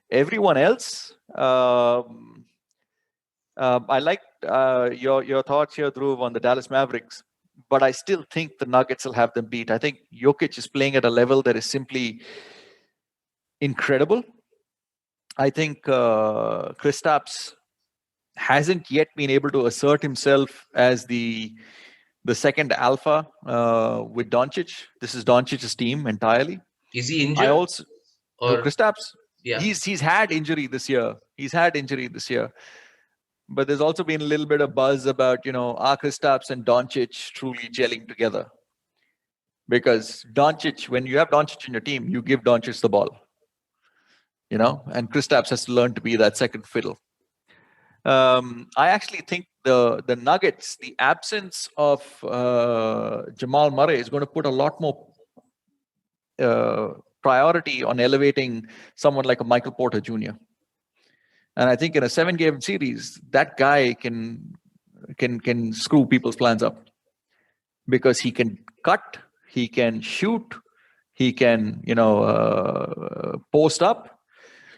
Everyone else, I like your thoughts here, Dhruv, on the Dallas Mavericks, but I still think the Nuggets will have them beat. I think Jokic is playing at a level that is simply incredible. I think Kristaps hasn't yet been able to assert himself as the second alpha with Doncic. This is Doncic's team entirely. Is he injured? Kristaps, yeah, he's had injury this year. But there's also been a little bit of buzz about, are Kristaps and Doncic truly gelling together? Because Doncic, when you have Doncic in your team, you give Doncic the ball. And Kristaps has to learn to be that second fiddle. I actually think the Nuggets, the absence of Jamal Murray is going to put a lot more priority on elevating someone like a Michael Porter Jr. And I think in a 7-game series, that guy can screw people's plans up because he can cut, he can shoot, he can post up.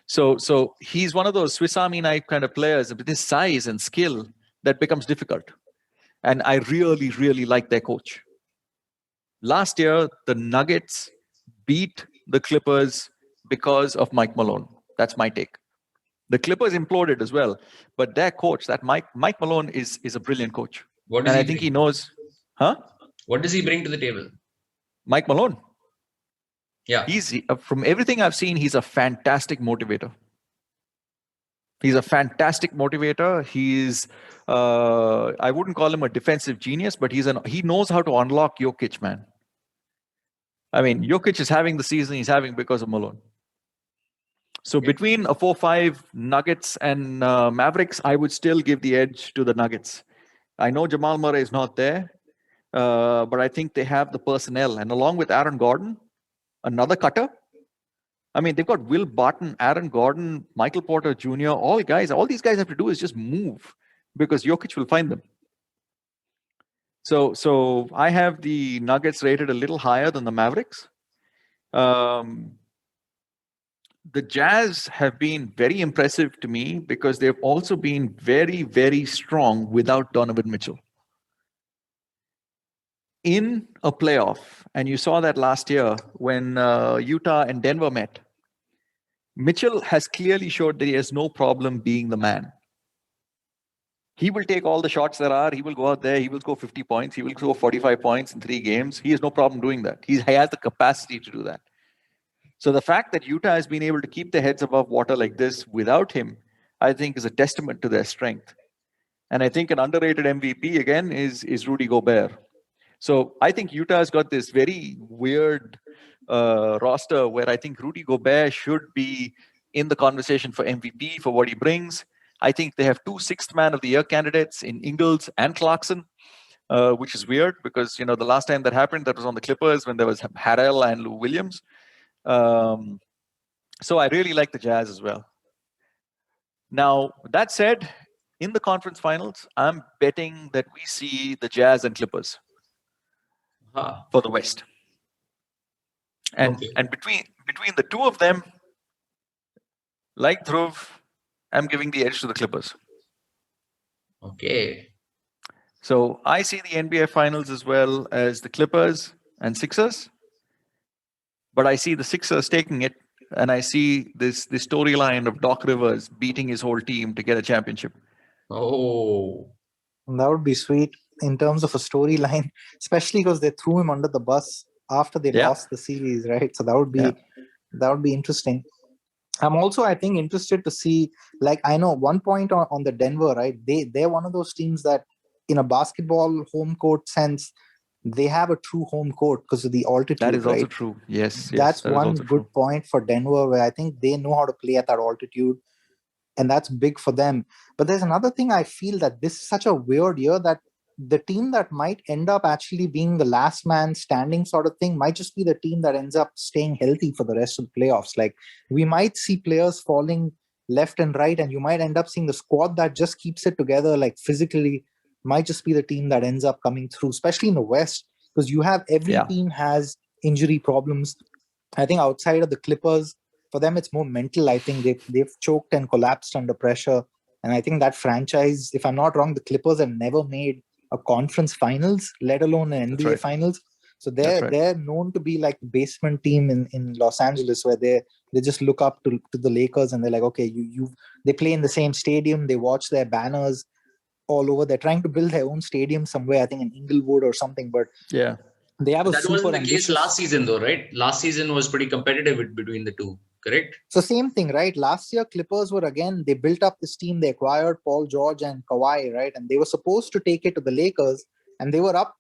So he's one of those Swiss Army knife kind of players with his size and skill that becomes difficult. And I really, really like their coach. Last year, the Nuggets beat the Clippers because of Mike Malone. That's my take. The Clippers imploded as well, but their coach, that Mike Malone, is a brilliant coach. What does And he I think bring? he knows. Huh? What does he bring to the table? Mike Malone. Yeah. From everything I've seen, he's a fantastic motivator. He's a fantastic motivator. He's, I wouldn't call him a defensive genius, but he knows how to unlock Jokic, man. I mean, Jokic is having the season he's having because of Malone. So between a 4-5 Nuggets and Mavericks, I would still give the edge to the Nuggets. I know Jamal Murray is not there, but I think they have the personnel. And along with Aaron Gordon, another cutter. I mean, they've got Will Barton, Aaron Gordon, Michael Porter Jr., all these guys have to do is just move because Jokic will find them. So I have the Nuggets rated a little higher than the Mavericks. The Jazz have been very impressive to me because they've also been very, very strong without Donovan Mitchell. In a playoff, and you saw that last year when Utah and Denver met, Mitchell has clearly showed that he has no problem being the man. He will take all the shots there are. He will go out there. He will score 50 points. He will score 45 points in 3 games. He has no problem doing that. He has the capacity to do that. So the fact that Utah has been able to keep their heads above water like this without him, I think is a testament to their strength. And I think an underrated MVP again is Rudy Gobert. So I think Utah has got this very weird roster where I think Rudy Gobert should be in the conversation for MVP for what he brings. I think they have 2 sixth man of the year candidates in Ingles and Clarkson, which is weird because, the last time that happened, that was on the Clippers when there was Harrell and Lou Williams. So I really like the Jazz as well. Now, that said, in the conference finals, I'm betting that we see the Jazz and Clippers for the West. And between the two of them, like Dhruv, I'm giving the edge to the Clippers. Okay. So I see the NBA finals as well as the Clippers and Sixers. But I see the Sixers taking it, and I see this storyline of Doc Rivers beating his whole team to get a championship. Oh. That would be sweet in terms of a storyline, especially because they threw him under the bus after they lost the series, right? So that would be interesting. I'm also, I think, interested to see, like, I know one point on the Denver, right? They're one of those teams that in a basketball home court sense, they have a true home court because of the altitude. That is also right? true. Yes. That's that one good point for Denver, where I think they know how to play at that altitude. And that's big for them. But there's another thing I feel that this is such a weird year that the team that might end up actually being the last man standing sort of thing might just be the team that ends up staying healthy for the rest of the playoffs. Like, we might see players falling left and right, and you might end up seeing the squad that just keeps it together, like physically, might just be the team that ends up coming through, especially in the West, because you have every team has injury problems. I think outside of the Clippers, for them, it's more mental. I think they've choked and collapsed under pressure. And I think that franchise, if I'm not wrong, the Clippers have never made a conference finals, let alone an NBA finals. So they're known to be like the basement team in Los Angeles, where they just look up to the Lakers and they're like, okay, they play in the same stadium, they watch their banners all over. They're trying to build their own stadium somewhere, I think in Inglewood or something. But they have that wasn't the case last season, though, right? Last season was pretty competitive between the two, correct? So same thing, right? Last year, Clippers were again, they built up this team. They acquired Paul George and Kawhi, right? And they were supposed to take it to the Lakers, and they were up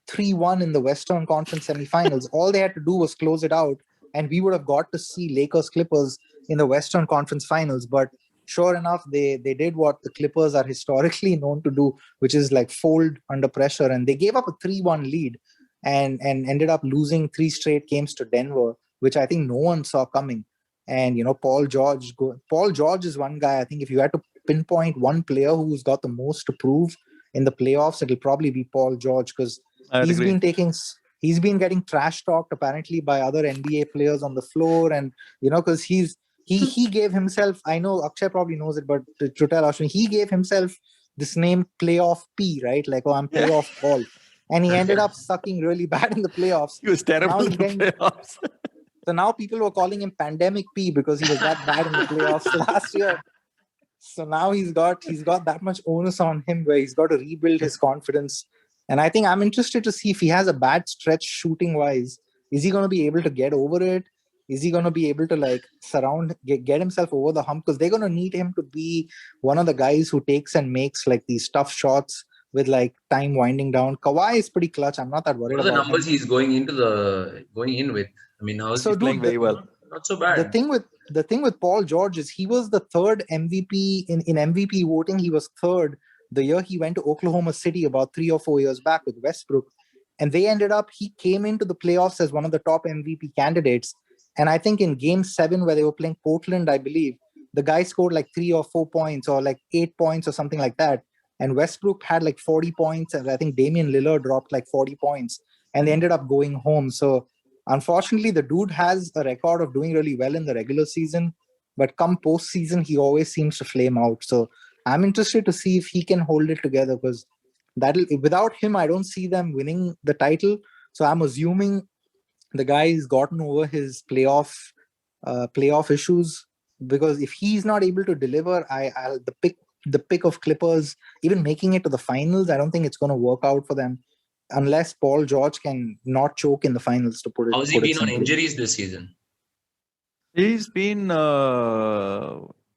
3-1 in the Western Conference semifinals. All they had to do was close it out, and we would have got to see Lakers-Clippers in the Western Conference finals. But sure enough, they did what the Clippers are historically known to do, which is like fold under pressure. And they gave up a 3-1 lead and ended up losing 3 straight games to Denver, which I think no one saw coming. And, Paul George is one guy. I think if you had to pinpoint one player who's got the most to prove in the playoffs, it'll probably be Paul George, because he's been getting trash talked apparently by other NBA players on the floor. And, because he gave himself, I know Akshay probably knows it, but to tell Ashwin, he gave himself this name Playoff P, right? Like, I'm Playoff Paul. And he ended up sucking really bad in the playoffs. He was terrible in the playoffs. So now people were calling him Pandemic P because he was that bad in the playoffs last year. So now he's got that much onus on him where he's got to rebuild his confidence. And I think I'm interested to see if he has a bad stretch shooting wise. Is he going to be able to get over it? Is he going to be able to get himself over the hump? Because they're going to need him to be one of the guys who takes and makes like these tough shots with like time winding down. Kawhi is pretty clutch. I'm not that worried about the numbers he's going in with. I mean, he's playing very well. Not so bad. The thing with Paul George is he was the third MVP in MVP voting. He was third the year he went to Oklahoma City about 3 or 4 years back with Westbrook. And he came into the playoffs as one of the top MVP candidates. And I think in game 7 where they were playing Portland, I believe, the guy scored like 3 or 4 points or like 8 points or something like that. And Westbrook had like 40 points. And I think Damian Lillard dropped like 40 points. And they ended up going home. So unfortunately, the dude has a record of doing really well in the regular season. But come postseason, he always seems to flame out. So I'm interested to see if he can hold it together, because without him, I don't see them winning the title. So I'm assuming the guy's gotten over his playoff issues, because if he's not able to deliver, the pick of Clippers, even making it to the finals, I don't think it's going to work out for them unless Paul George can not choke in the finals, to put it. How's he been on injuries this season? He's been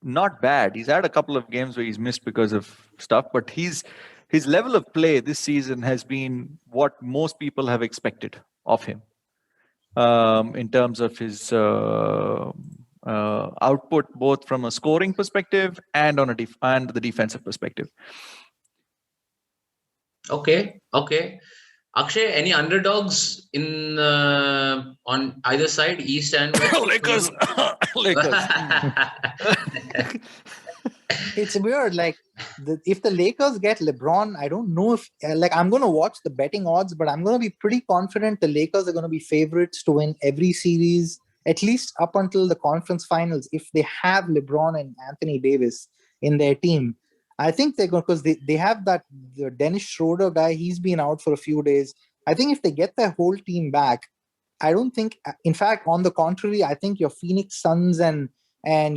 not bad. He's had a couple of games where he's missed because of stuff, but his level of play this season has been what most people have expected of him. In terms of his output, both from a scoring perspective and on and the defensive perspective. Okay. Akshay, any underdogs in on either side, East and West? Lakers. It's weird. Like, if the Lakers get LeBron, I don't know if I'm going to watch the betting odds, but I'm going to be pretty confident the Lakers are going to be favorites to win every series, at least up until the conference finals, if they have LeBron and Anthony Davis in their team. I think they're going, because they have the Dennis Schroeder guy. He's been out for a few days. I think if they get their whole team back, I don't think, in fact, on the contrary, I think your Phoenix Suns and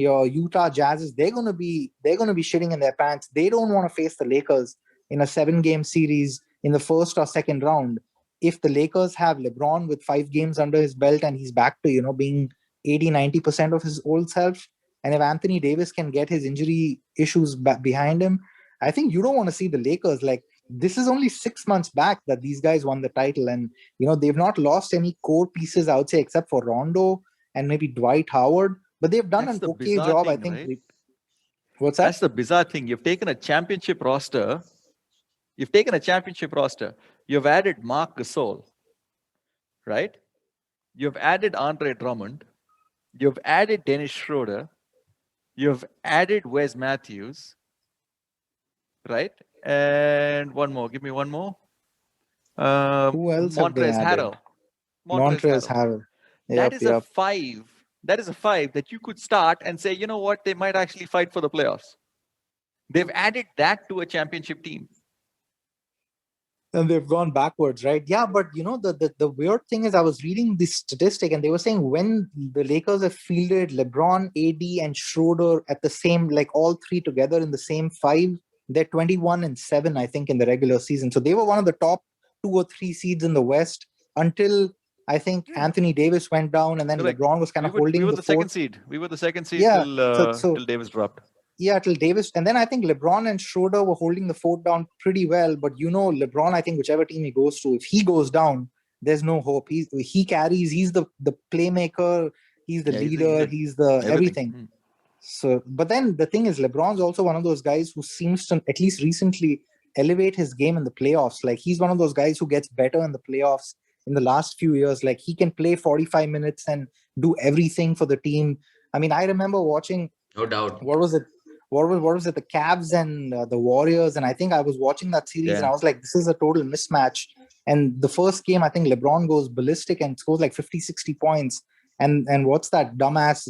your Utah Jazzes, they're going to be shitting in their pants. They don't want to face the Lakers in a 7-game series in the first or second round. If the Lakers have LeBron with 5 games under his belt and he's back to, being 80-90% of his old self, and if Anthony Davis can get his injury issues behind him, I think you don't want to see the Lakers. Like, this is only 6 months back that these guys won the title, and they've not lost any core pieces, I would say, except for Rondo and maybe Dwight Howard. But they've done an okay job, I think. Right? What's that? That's the bizarre thing. You've taken a championship roster. You've added Marc Gasol, right? You've added Andre Drummond. You've added Dennis Schroeder. You've added Wes Matthews, right? And one more. Give me one more. Who else? Montrezl Harrell. Montrezl Harrell. That is a 5. That is a 5 that you could start and say, you know what, they might actually fight for the playoffs. They've added that to a championship team. And they've gone backwards, right? Yeah, but the weird thing is, I was reading this statistic and they were saying when the Lakers have fielded LeBron, AD, and Schroeder at the same, like all 3 together in the same 5, they're 21-7, I think, in the regular season. So they were one of the top 2 or 3 seeds in the West until I think Anthony Davis went down, and then LeBron was holding the second seed. We were the second seed till Davis dropped. Yeah, till Davis. And then I think LeBron and Schroeder were holding the fort down pretty well. But LeBron, I think whichever team he goes to, if he goes down, there's no hope. He carries, he's the playmaker, he's the leader, he's the everything. So, but then the thing is, LeBron's also one of those guys who seems to, at least recently, elevate his game in the playoffs. Like, he's one of those guys who gets better in the playoffs in the last few years. Like, he can play 45 minutes and do everything for the team. I mean, I remember watching, No doubt. what was it? What was it? The Cavs and the Warriors. And I think I was watching that series and I was like, this is a total mismatch. And the first game, I think LeBron goes ballistic and scores like 50, 60 points. And what's that dumbass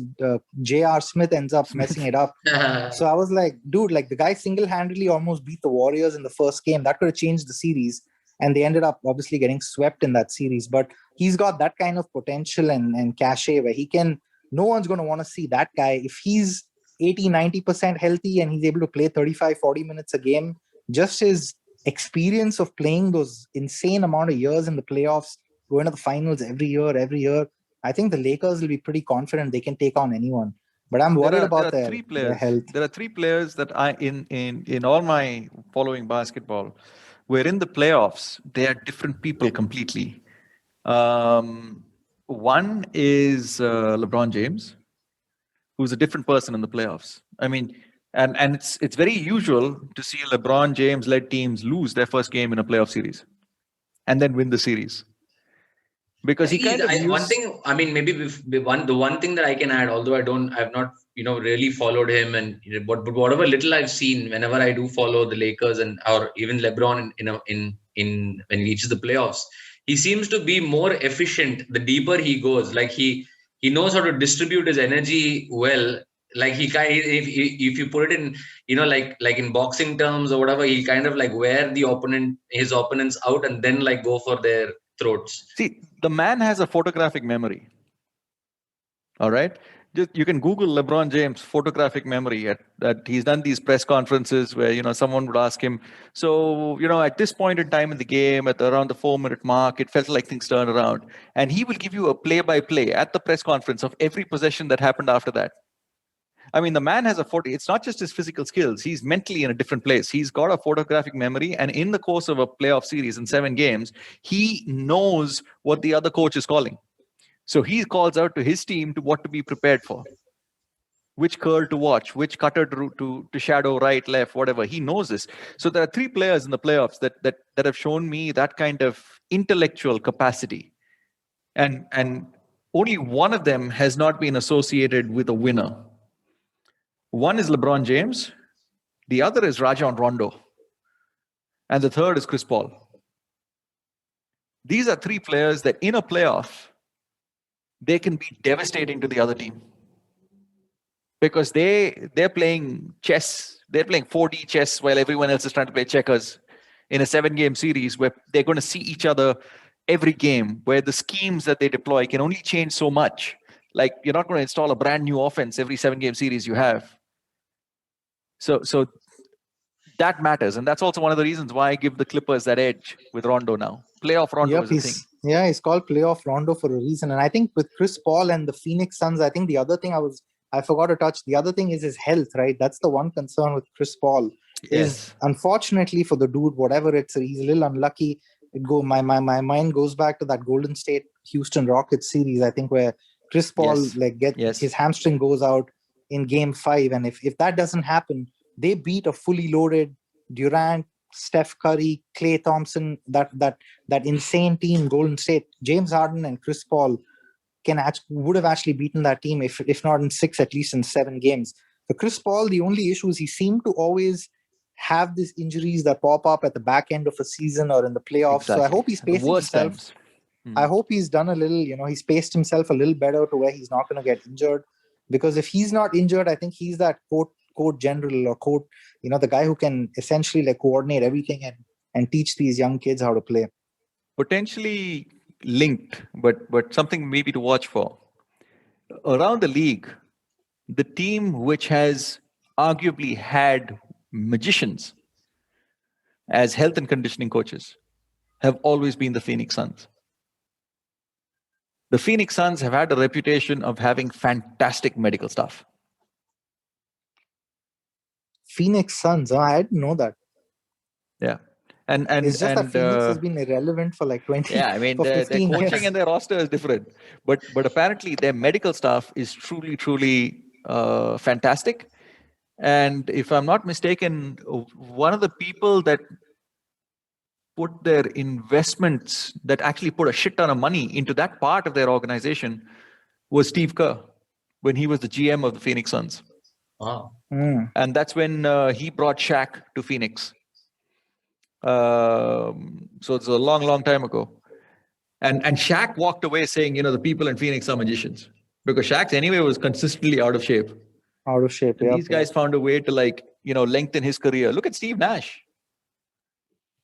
J.R. Smith ends up messing it up. So I was like, dude, like the guy single-handedly almost beat the Warriors in the first game. That could have changed the series. And they ended up obviously getting swept in that series. But he's got that kind of potential and cachet where he can, no one's going to want to see that guy. If he's 80, 90% healthy and he's able to play 35, 40 minutes a game, just his experience of playing those insane amount of years in the playoffs, going to the finals every year, I think the Lakers will be pretty confident they can take on anyone. But I'm worried about their health. There are three players that in all my following basketball, where in the playoffs, they are different people completely. One is LeBron James, who's a different person in the playoffs. I mean, and it's very usual to see LeBron James-led teams lose their first game in a playoff series and then win the series. Because one thing, I mean, maybe the one thing that I can add, although I've not, really followed him, and but whatever little I've seen, whenever I do follow the Lakers or even LeBron in when he reaches the playoffs, he seems to be more efficient the deeper he goes. Like he knows how to distribute his energy well. Like if you put it in, like in boxing terms or whatever, he kind of like wear his opponents out and then like go for their throats. See, the man has a photographic memory. All right. You can Google LeBron James photographic memory. That he's done these press conferences where someone would ask him, so at this point in time in the game, at around the 4-minute mark, it felt like things turned around, and he will give you a play-by-play at the press conference of every possession that happened after that. I mean, the man has it's not just his physical skills. He's mentally in a different place. He's got a photographic memory. And in the course of a playoff series in 7 games, he knows what the other coach is calling. So he calls out to his team to what to be prepared for. Which curl to watch, which cutter to shadow right, left, whatever. He knows this. So there are 3 players in the playoffs that have shown me that kind of intellectual capacity. And only one of them has not been associated with a winner. One is LeBron James, the other is Rajon Rondo, and the third is Chris Paul. These are 3 players that in a playoff, they can be devastating to the other team. Because they're playing chess, they're playing 4D chess while everyone else is trying to play checkers in a 7-game series where they're going to see each other every game, where the schemes that they deploy can only change so much. Like, you're not going to install a brand new offense every 7-game series you have. So that matters. And that's also one of the reasons why I give the Clippers that edge with Rondo now. Playoff Rondo is a thing. Yeah, he's called Playoff Rondo for a reason. And I think with Chris Paul and the Phoenix Suns, I think the other thing I forgot to touch, the other thing is his health, right? That's the one concern with Chris Paul. Yes. Is unfortunately for the dude, whatever he's a little unlucky. My mind goes back to that Golden State Houston Rockets series, I think, where Chris Paul his hamstring goes out in game 5. And if that doesn't happen, they beat a fully loaded Durant, Steph Curry, Klay Thompson, that insane team, Golden State. James Harden and Chris Paul would have actually beaten that team, if not in 6, at least in 7 games. For Chris Paul, the only issue is he seemed to always have these injuries that pop up at the back end of a season or in the playoffs. Exactly. So I hope he's pacing himself. I hope he's done a little, he's paced himself a little better to where he's not going to get injured. Because if he's not injured, I think he's that court general or court, the guy who can essentially like coordinate everything and teach these young kids how to play. Potentially linked, but something maybe to watch for. Around the league, the team which has arguably had magicians as health and conditioning coaches have always been the Phoenix Suns. The Phoenix Suns have had a reputation of having fantastic medical staff. Phoenix Suns, I didn't know that. Yeah. And it's just that Phoenix has been irrelevant for like 20 Yeah, I mean, their coaching years. And their roster is different. But apparently their medical staff is truly, truly fantastic. And if I'm not mistaken, one of the people that put their investments, that actually put a shit ton of money into that part of their organization was Steve Kerr. when he was the GM of the Phoenix Suns. Wow. And that's when he brought Shaq to Phoenix. So it's a long, long time ago. And Shaq walked away saying, the people in Phoenix are magicians. Because Shaq anyway was consistently out of shape. Out of shape, And these guys found a way to lengthen his career. Look at Steve Nash.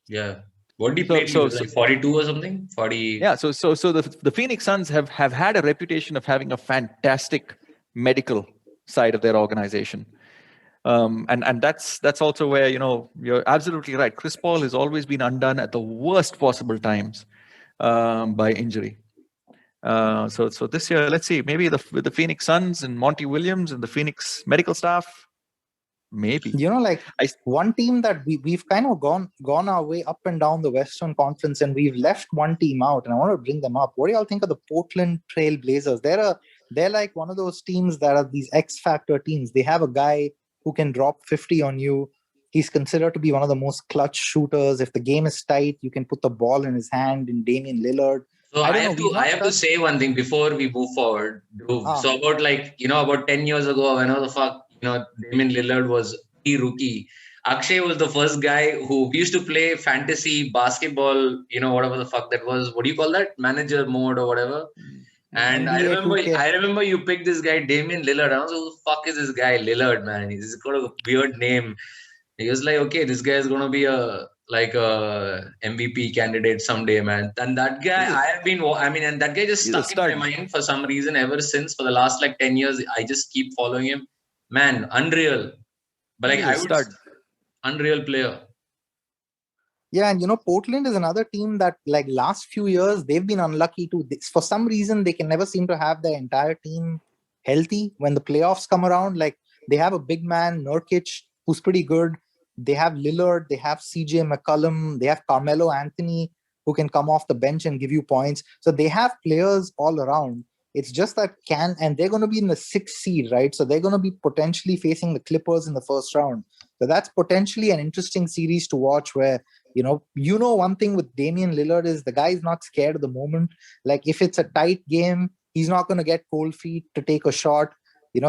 Yeah. What did he play? He was like 42 or something? 40. Yeah. So the Phoenix Suns have had a reputation of having a fantastic medical side of their organization. And that's also where, you're absolutely right. Chris Paul has always been undone at the worst possible times by injury. So this year, let's see, maybe with the Phoenix Suns and Monty Williams and the Phoenix medical staff, maybe. One team that we've kind of gone our way up and down the Western Conference, and we've left one team out, and I want to bring them up. What do y'all think of the Portland Trail Blazers? They're like one of those teams that are these X Factor teams. They have a guy who can drop 50 on you. He's considered to be one of the most clutch shooters. If the game is tight, you can put the ball in his hand in Damian Lillard. So I have to say one thing before we move forward. So about 10 years ago, whenever the fuck, Damian Lillard was a rookie, Akshay was the first guy who used to play fantasy basketball, whatever the fuck that was. What do you call that? Manager mode or whatever. And I remember you picked this guy, Damian Lillard. I was like, who the fuck is this guy, Lillard, man? He's got a weird name. He was like, okay, this guy is going to be a MVP candidate someday, man. And that guy, and that guy just stuck in my mind for some reason ever since. For the last 10 years, I just keep following him. Man, unreal. But unreal player. Yeah, and Portland is another team that last few years, they've been unlucky too. For some reason, they can never seem to have their entire team healthy when the playoffs come around. They have a big man, Nurkic, who's pretty good. They have Lillard, they have CJ McCollum, they have Carmelo Anthony, who can come off the bench and give you points. So they have players all around. It's just that and they're going to be in the 6th seed, right? So they're going to be potentially facing the Clippers in the first round. So that's potentially an interesting series to watch where, one thing with Damian Lillard is the guy is not scared of the moment. If it's a tight game, he's not going to get cold feet to take a shot.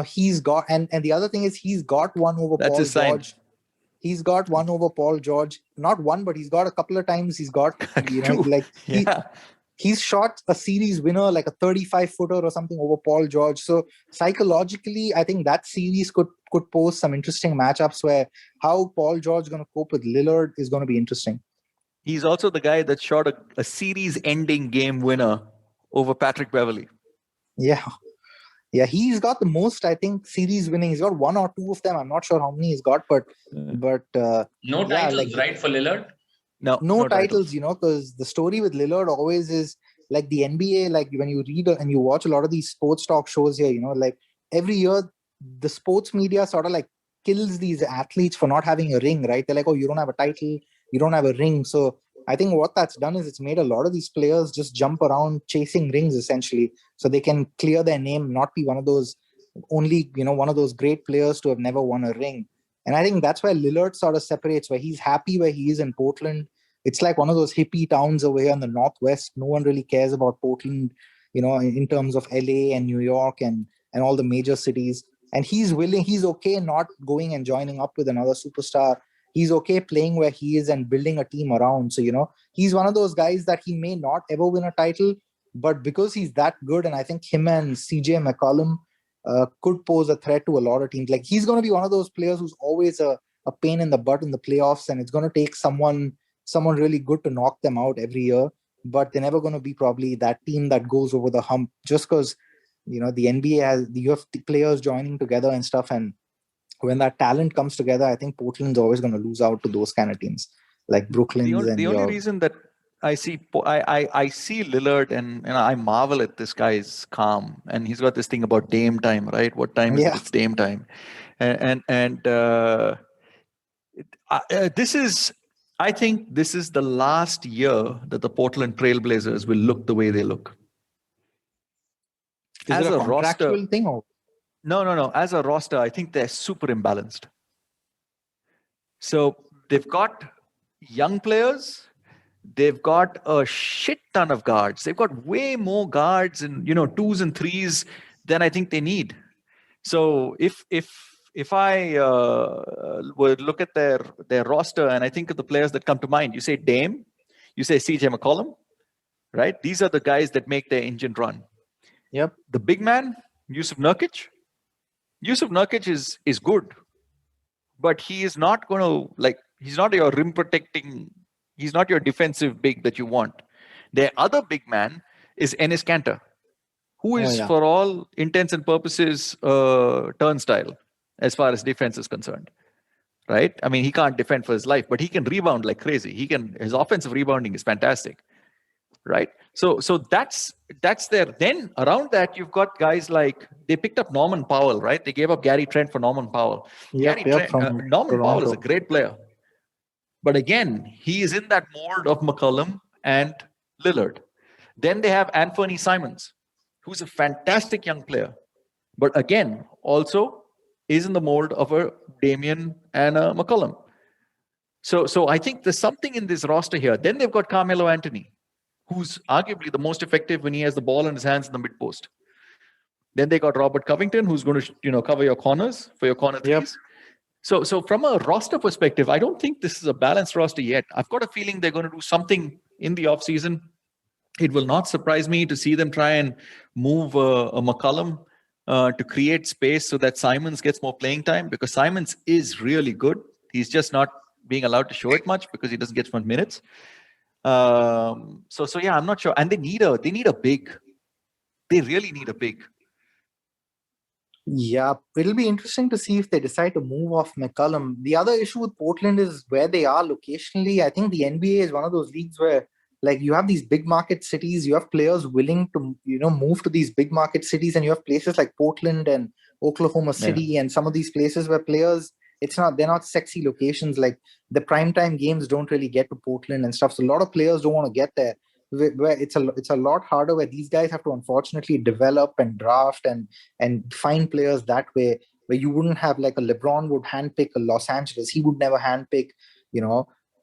He's got, and the other thing is he's got one over Paul George. He's got one over Paul George. Not one, but he's got a couple of times. He's got, he's shot a series winner, like a 35-footer or something over Paul George. So psychologically, I think that series could pose some interesting matchups where how Paul George is going to cope with Lillard is going to be interesting. He's also the guy that shot a series-ending game winner over Patrick Beverley. Yeah. Yeah, he's got the most, I think, series winning. He's got one or two of them. I'm not sure how many he's got, but no titles, right, for Lillard? No titles, because the story with Lillard always is the NBA, when you read and you watch a lot of these sports talk shows here, every year the sports media sort of kills these athletes for not having a ring, right? They're like, oh, you don't have a title, you don't have a ring. So I think what that's done is it's made a lot of these players just jump around chasing rings essentially, so they can clear their name, not be one of those one of those great players to have never won a ring. And I think that's where Lillard sort of separates, where he's happy where he is in Portland. It's like one of those hippie towns over here in the Northwest. No one really cares about Portland, in terms of LA and New York and all the major cities. And he's okay not going and joining up with another superstar. He's okay playing where he is and building a team around. So, he's one of those guys that he may not ever win a title, but because he's that good, and I think him and CJ McCollum could pose a threat to a lot of teams. He's going to be one of those players who's always a pain in the butt in the playoffs, and it's going to take someone really good to knock them out every year. But they're never going to be probably that team that goes over the hump, just because, the NBA you have players joining together and stuff. And when that talent comes together, I think Portland's always going to lose out to those kind of teams like Brooklyn. The only reason that I see Lillard and I marvel at this guy's calm, and he's got this thing about Dame time, right? What time is it? It's Dame time, I think this is the last year that the Portland Trailblazers will look the way they look. Is it a contractual thing? Or? No. As a roster, I think they're super imbalanced. So they've got young players. They've got a shit ton of guards. They've got way more guards and, 2s and 3s than I think they need. So if I would look at their roster and I think of the players that come to mind, you say Dame, you say CJ McCollum, right? These are the guys that make their engine run. Yep. The big man, Yusuf Nurkic. Yusuf Nurkic is good, but he is not going to he's not your rim protecting. He's not your defensive big that you want. Their other big man is Enes Kanter, who is for all intents and purposes turnstile as far as defense is concerned. Right? I mean, he can't defend for his life, but he can rebound like crazy. His offensive rebounding is fantastic. Right? So that's there. Then around that, you've got guys like, they picked up Norman Powell, right? They gave up Gary Trent for Norman Powell. Norman Powell is a great player. But again, he is in that mold of McCollum and Lillard. Then they have Anthony Simons, who's a fantastic young player. But again, also is in the mold of a Damian and a McCollum. So I think there's something in this roster here. Then they've got Carmelo Anthony, who's arguably the most effective when he has the ball in his hands in the mid post. Then they got Robert Covington, who's going to cover your corners for your corner threes. Yep. So from a roster perspective, I don't think this is a balanced roster yet. I've got a feeling they're going to do something in the offseason. It will not surprise me to see them try and move a McCollum to create space so that Simons gets more playing time, because Simons is really good. He's just not being allowed to show it much because he doesn't get much minutes. So yeah, I'm not sure. And they need a big. They really need a big. Yeah, it'll be interesting to see if they decide to move off McCollum. The other issue with Portland is where they are locationally. I think the NBA is one of those leagues where, like, you have these big market cities, you have players willing to, move to these big market cities, and you have places like Portland and Oklahoma City and some of these places where players, they're not sexy locations. Like, the primetime games don't really get to Portland and stuff. So a lot of players don't want to get there. Where it's a lot harder, where these guys have to unfortunately develop and draft and find players that way, where you wouldn't have, like, a LeBron would handpick a Los Angeles. He would never handpick,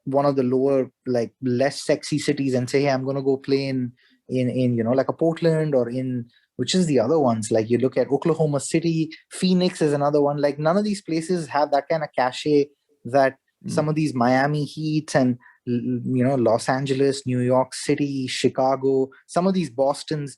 one of the lower, like, less sexy cities and say, hey, I'm going to go play in like a Portland or in, which is the other ones. Like, you look at Oklahoma City, Phoenix is another one. Like, none of these places have that kind of cachet that some of these Miami Heats and, Los Angeles, New York City, Chicago, some of these Bostons.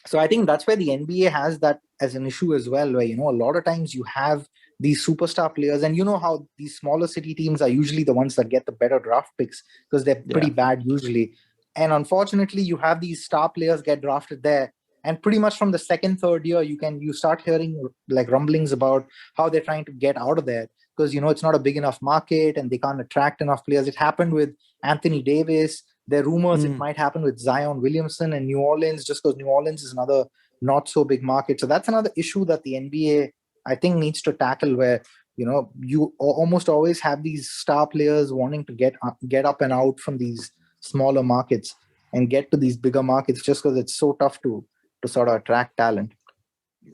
So I think that's where the NBA has that as an issue as well, where, a lot of times you have these superstar players, and how these smaller city teams are usually the ones that get the better draft picks because they're pretty bad usually. And unfortunately, you have these star players get drafted there. And pretty much from the second, third year, you start hearing, like, rumblings about how they're trying to get out of there because, it's not a big enough market and they can't attract enough players. It happened with Anthony Davis. There are rumors it might happen with Zion Williamson and New Orleans, just because New Orleans is another not so big market. So that's another issue that the NBA, I think, needs to tackle, where, you almost always have these star players wanting to get up and out from these smaller markets and get to these bigger markets just because it's so tough to sort of attract talent.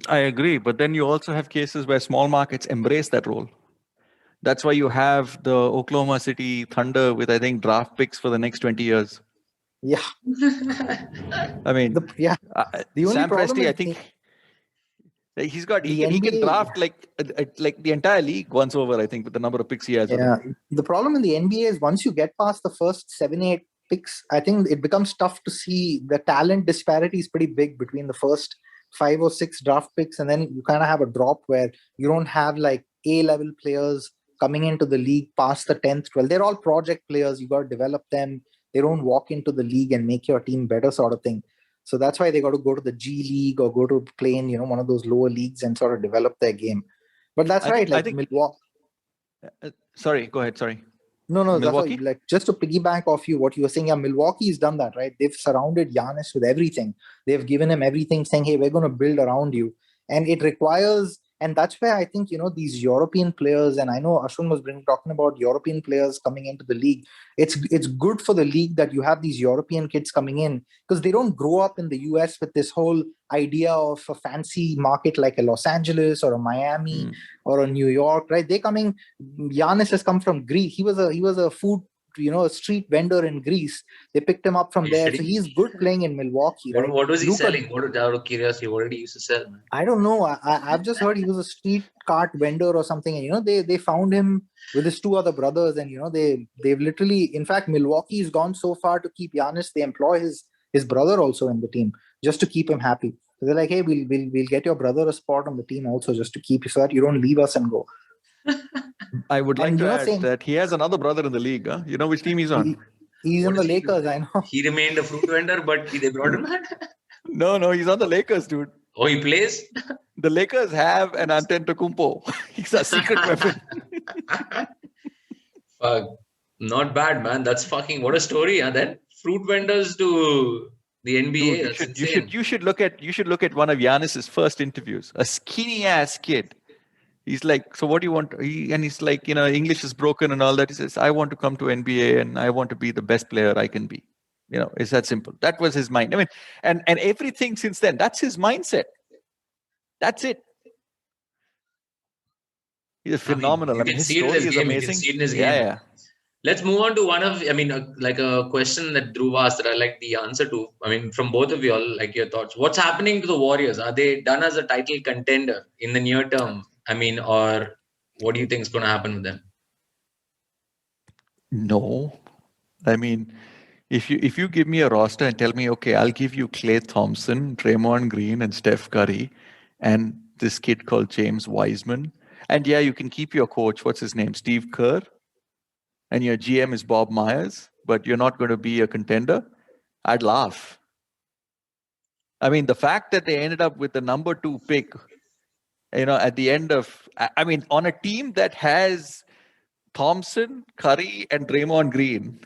I agree. But then you also have cases where small markets embrace that role. That's why you have the Oklahoma City Thunder with, I think, draft picks for the next 20 years. Yeah. I mean, the only Sam problem Presti, I think he can draft like the entire league once over, I think, with the number of picks he has. Yeah. The problem in the NBA is once you get past the first 7-8 picks, I think it becomes tough to see. The talent disparity is pretty big between the first 5 or 6 draft picks, and then you kind of have a drop where you don't have, like, A-level players coming into the league past the 10th, 12th. They're all project players. You got to develop them. They don't walk into the league and make your team better, sort of thing. So that's why they got to go to the G League or go to play in, one of those lower leagues and sort of develop their game. But that's right. Like, Milwaukee. Sorry, go ahead. Sorry. No, Milwaukee? that's like, just to piggyback off what you were saying. Yeah, Milwaukee's done that, right? They've surrounded Giannis with everything. They've given him everything, saying, hey, we're going to build around you. And it requires, and that's where I think, these European players, and I know Ashwin was talking about European players coming into the league. It's good for the league that you have these European kids coming in, because they don't grow up in the US with this whole idea of a fancy market like a Los Angeles or a Miami or a New York, right? Giannis has come from Greece. He was a food a street vendor in Greece. They picked him up from there. So he's good playing in Milwaukee, right? What was he selling? Out of curiosity, what did he used to sell, man? I don't know. I've just heard he was a street cart vendor or something. And, they found him with his two other brothers. And, they've literally, in fact, Milwaukee's gone so far to keep Giannis. They employ his brother also in the team just to keep him happy. So they're like, hey, we'll get your brother a spot on the team also just to keep you so that you don't leave us and go. I would like to add that he has another brother in the league. Huh? You know which team he's on? He's in the Lakers, I know. He remained a fruit vendor, but they brought him back. No, he's on the Lakers, dude. Oh, he plays? The Lakers have an Antetokounmpo. He's a secret weapon. Fuck. Not bad, man. That's fucking, what a story, huh? Then fruit vendors to the NBA. Dude, you should look at one of Giannis's first interviews. A skinny ass kid. He's like, so what do you want? And he's like, English is broken and all that. He says, I want to come to NBA and I want to be the best player I can be. It's that simple. That was his mind. I mean, and everything since then, that's his mindset. That's it. He's phenomenal. His story is amazing. Yeah. Let's move on to like a question that Dhruv asked that I like the answer to. I mean, from both of you all, like your thoughts. What's happening to the Warriors? Are they done as a title contender in the near term? I mean, or what do you think is going to happen with them? No. I mean, if you give me a roster and tell me, okay, I'll give you Klay Thompson, Draymond Green, and Steph Curry, and this kid called James Wiseman, and yeah, you can keep your coach, what's his name, Steve Kerr, and your GM is Bob Myers, but you're not going to be a contender, I'd laugh. I mean, the fact that they ended up with the number 2 pick, at the end of, on a team that has Thompson, Curry, and Draymond Green.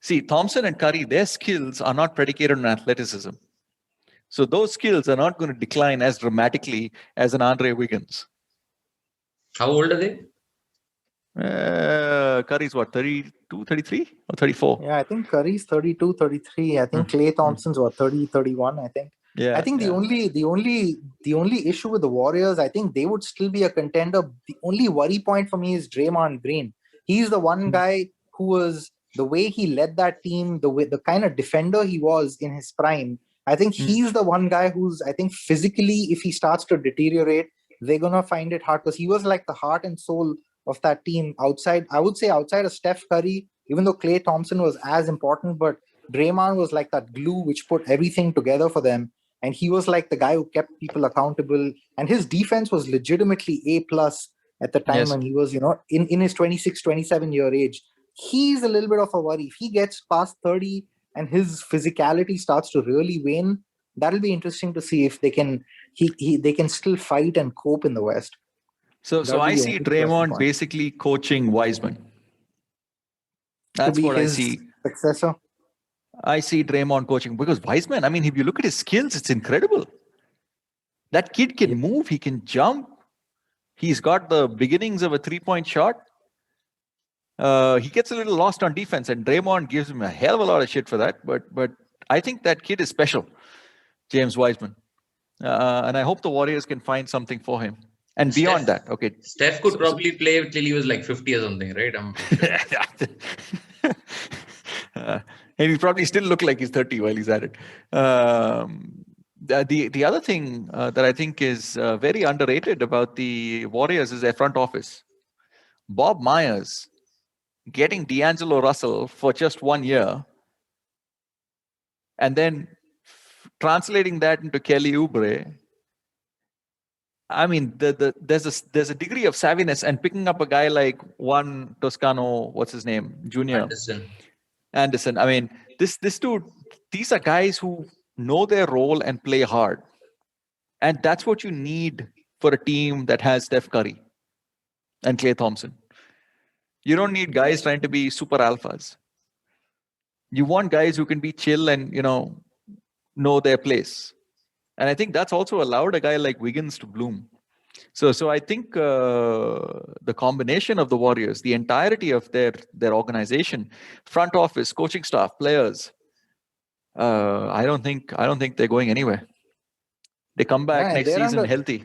See, Thompson and Curry, their skills are not predicated on athleticism. So those skills are not going to decline as dramatically as an Andre Wiggins. How old are they? Curry's what, 32, 33 or 34? Yeah, I think Curry's 32, 33. I think Klay Thompson's 30, 31, I think. Yeah. I think the only issue with the Warriors, I think they would still be a contender. The only worry point for me is Draymond Green. He's the one guy who was, the way he led that team, the kind of defender he was in his prime. I think he's the one guy who's, I think physically, if he starts to deteriorate, they're going to find it hard because he was like the heart and soul of that team outside of Steph Curry, even though Klay Thompson was as important, but Draymond was like that glue which put everything together for them. And he was like the guy who kept people accountable. And his defense was legitimately A+ at the time when he was, in his 26, 27 year age. He's a little bit of a worry. If he gets past 30 and his physicality starts to really wane, that'll be interesting to see if they can still fight and cope in the West. So I see Draymond basically coaching Wiseman. That's what I see. Successor. I see Draymond coaching because Wiseman, if you look at his skills, it's incredible. That kid can move. He can jump. He's got the beginnings of a 3-point shot. He gets a little lost on defense, and Draymond gives him a hell of a lot of shit for that. But I think that kid is special, James Wiseman. And I hope the Warriors can find something for him. And beyond that, okay. Steph could probably play till he was like 50 or something, right? And he probably still look like he's 30 while he's at it. The other thing that I think is very underrated about the Warriors is their front office. Bob Myers getting D'Angelo Russell for just 1 year and then translating that into Kelly Oubre. There's a degree of savviness, and picking up a guy like Juan Toscano, what's his name, Junior Anderson. This dude, these are guys who know their role and play hard, and that's what you need for a team that has Steph Curry and Klay Thompson. You don't need guys trying to be super alphas. You want guys who can be chill and know their place. And I think that's also allowed a guy like Wiggins to bloom. So I think the combination of the Warriors, the entirety of their organization, front office, coaching staff, players, I don't think they're going anywhere. They come back next season healthy.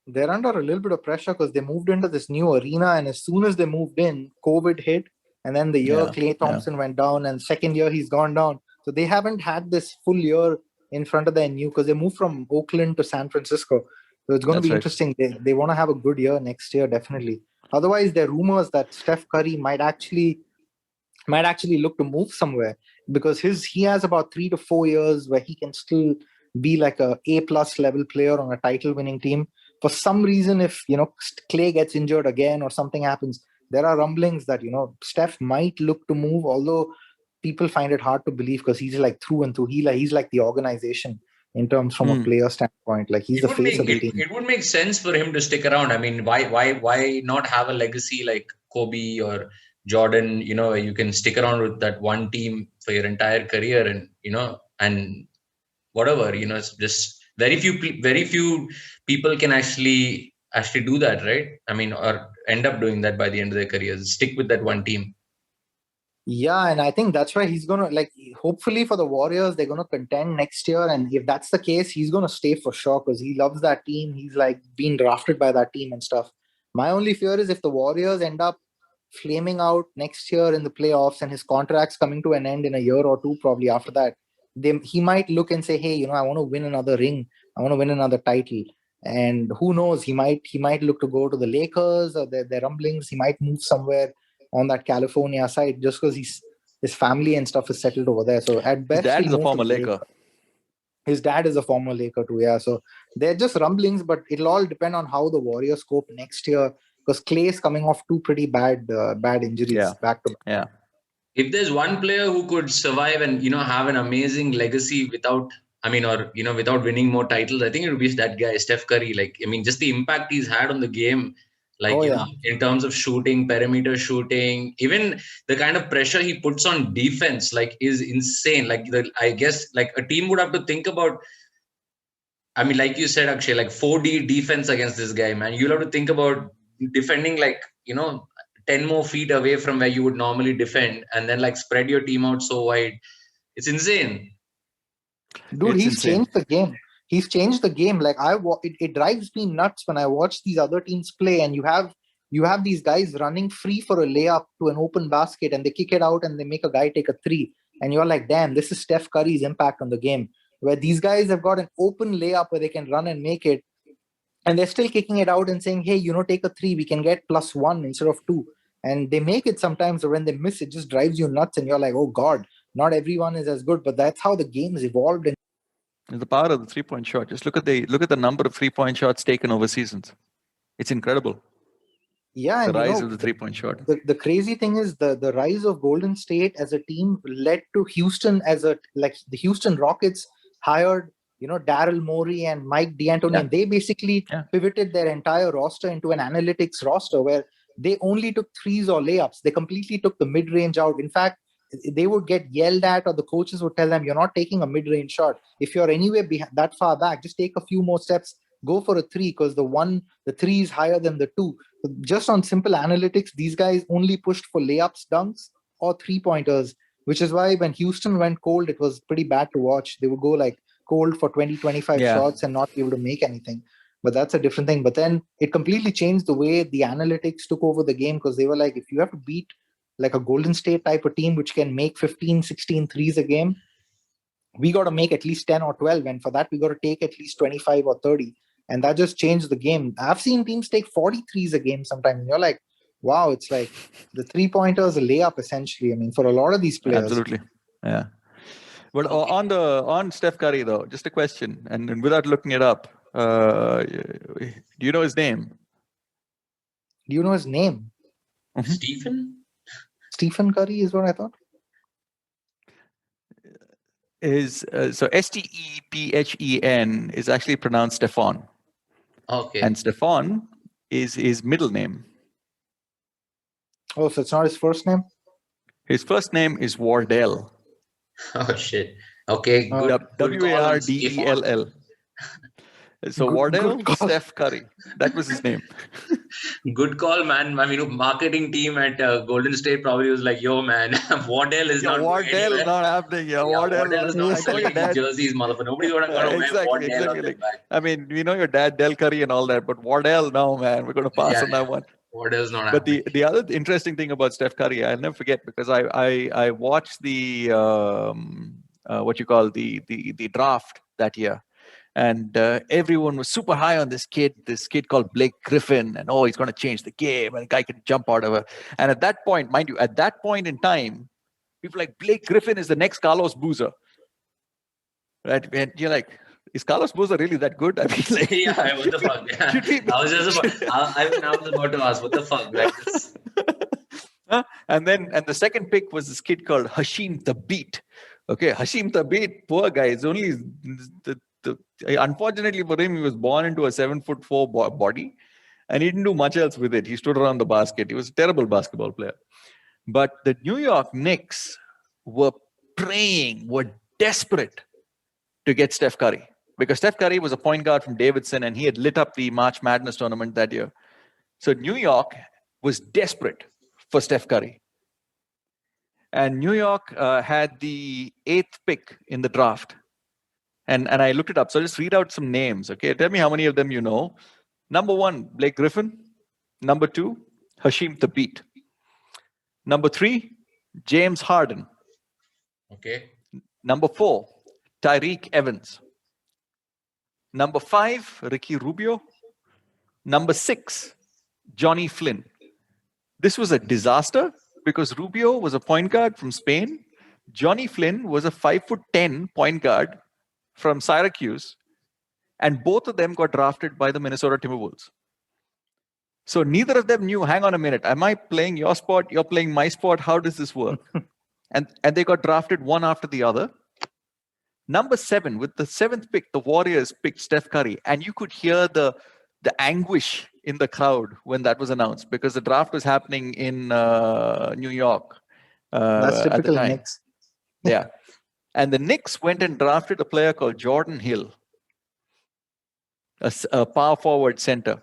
They're under a little bit of pressure because they moved into this new arena, and as soon as they moved in, COVID hit. And then the year Yeah, Klay yeah. Thompson went down, and second year he's gone down. So they haven't had this full year in front of their new, because they moved from Oakland to San Francisco. So it's going to That's be right. interesting. They want to have a good year next year, definitely. Otherwise, there are rumors that Steph Curry might actually look to move somewhere, because he has about 3 to 4 years where he can still be like a plus level player on a title winning team. For some reason, if Clay gets injured again or something happens, there are rumblings that Steph might look to move, although people find it hard to believe, because he's like through and through. He's like the organization in terms from a player standpoint. Like he's the face of the team. It would make sense for him to stick around. I mean, why not have a legacy like Kobe or Jordan? Where you can stick around with that one team for your entire career, and whatever. It's just very few people can actually do that, right? I mean, or end up doing that by the end of their careers. Stick with that one team. Yeah, and I think that's why he's gonna, like, hopefully for the Warriors, they're gonna contend next year. And if that's the case, he's gonna stay for sure, because he loves that team. He's like being drafted by that team and stuff. My only fear is if the Warriors end up flaming out next year in the playoffs and his contract's coming to an end in a year or two, probably after that, he might look and say, hey, I want to win another ring. I want to win another title. And who knows, he might look to go to the Lakers, or their rumblings. He might move somewhere on that California side, just because his family and stuff is settled over there. So at best, His dad he'll is a move former to the Laker. Lakers. His dad is a former Laker too, yeah. So they're just rumblings, but it'll all depend on how the Warriors cope next year, because Clay is coming off 2 pretty bad injuries back to back. Yeah. If there's one player who could survive and have an amazing legacy without winning more titles, I think it would be that guy, Steph Curry. Like, I mean, just the impact he's had on the game, like in terms of shooting, perimeter shooting, even the kind of pressure he puts on defense, like, is insane. Like, I guess like a team would have to think about. I mean, like you said, Akshay, like 4D defense against this guy, man. You'll have to think about defending 10 more feet away from where you would normally defend, and then like spread your team out so wide. It's insane. Dude, he's changed the game. He's changed the game. Like it drives me nuts when I watch these other teams play, and you have these guys running free for a layup to an open basket, and they kick it out and they make a guy take a 3. And you're like, damn, this is Steph Curry's impact on the game. Where these guys have got an open layup where they can run and make it, and they're still kicking it out and saying, hey, take a 3, we can get +1 instead of 2. And they make it sometimes, or when they miss, it just drives you nuts. And you're like, oh God, not everyone is as good. But that's how the game's evolved. And the power of the 3-point shot. Just look at the number of 3-point shots taken over seasons. It's incredible. Yeah, the rise of the 3-point shot. The crazy thing is the rise of Golden State as a team led to Houston the Houston Rockets hired Daryl Morey and Mike D'Antoni, and they basically pivoted their entire roster into an analytics roster where they only took 3s or layups. They completely took the mid-range out. In fact, they would get yelled at, or the coaches would tell them, you're not taking a mid-range shot. If you're anywhere that far back, just take a few more steps, go for a 3, because the 3 is higher than the 2. Just on simple analytics, these guys only pushed for layups, dunks, or 3-pointers, which is why when Houston went cold, it was pretty bad to watch. They would go like cold for 20-25 shots and not be able to make anything. But that's a different thing. But then it completely changed the way the analytics took over the game, because they were like, if you have to beat like a Golden State type of team which can make 15, 16 threes a game, we got to make at least 10 or 12. And for that, we got to take at least 25 or 30. And that just changed the game. I've seen teams take 40 threes a game sometimes. And you're like, wow, it's like the 3-pointer is a layup, essentially. I mean, for a lot of these players. Absolutely. Yeah. But on Steph Curry, though, just a question, and without looking it up, do you know his name? Do you know his name? Mm-hmm. Stephen Curry is what I thought. So Stephen is actually pronounced Stephon. Okay. And Stephon is his middle name. Oh, so it's not his first name? His first name is Wardell. Oh, shit. Okay. Good. Wardell. So Wardell Steph Curry. That was his name. Good call, man. I mean, marketing team at Golden State probably was like, yo, man, Wardell is not Wardell is not happening. Wardell is not selling jerseys, motherfucker. Nobody's going to wear Wardell on their back. I mean, we know your dad, Del Curry and all that, but Wardell, no, man. We're going to pass on that one. What else not But happening? the other interesting thing about Steph Curry, I'll never forget, because I watched the what you call the draft that year, and everyone was super high on this kid called Blake Griffin, and he's going to change the game, and a guy can jump out of it. And at that point, mind you, at that point in time, people like Blake Griffin is the next Carlos Boozer, right? And you're like, is Carlos Boozer really that good? I mean, like, Yeah, what the fuck? Yeah. I was just about to ask, what the fuck? Like this. And the second pick was this kid called Hashim Thabit. Okay, Hashim Thabit, poor guy. It's only unfortunately for him, he was born into a 7'4" body, and he didn't do much else with it. He stood around the basket. He was a terrible basketball player. But the New York Knicks were desperate to get Steph Curry, because Steph Curry was a point guard from Davidson, and he had lit up the March Madness tournament that year. So New York was desperate for Steph Curry. And New York had the 8th pick in the draft. And I looked it up. So I'll just read out some names. Okay, tell me how many of them you know. Number 1, Blake Griffin. Number 2, Hashim Thabit. Number 3, James Harden. Okay. Number 4, Tyreek Evans. Number 5, Ricky Rubio. Number 6, Johnny Flynn. This was a disaster because Rubio was a point guard from Spain. Johnny Flynn was a 5'10" point guard from Syracuse. And both of them got drafted by the Minnesota Timberwolves. So neither of them knew, hang on a minute, am I playing your spot? You're playing my spot? How does this work? and they got drafted one after the other. Number 7, with the 7th pick, the Warriors picked Steph Curry. And you could hear the anguish in the crowd when that was announced, because the draft was happening in New York. That's typical at the time. Knicks. Yeah. And the Knicks went and drafted a player called Jordan Hill, a power forward center,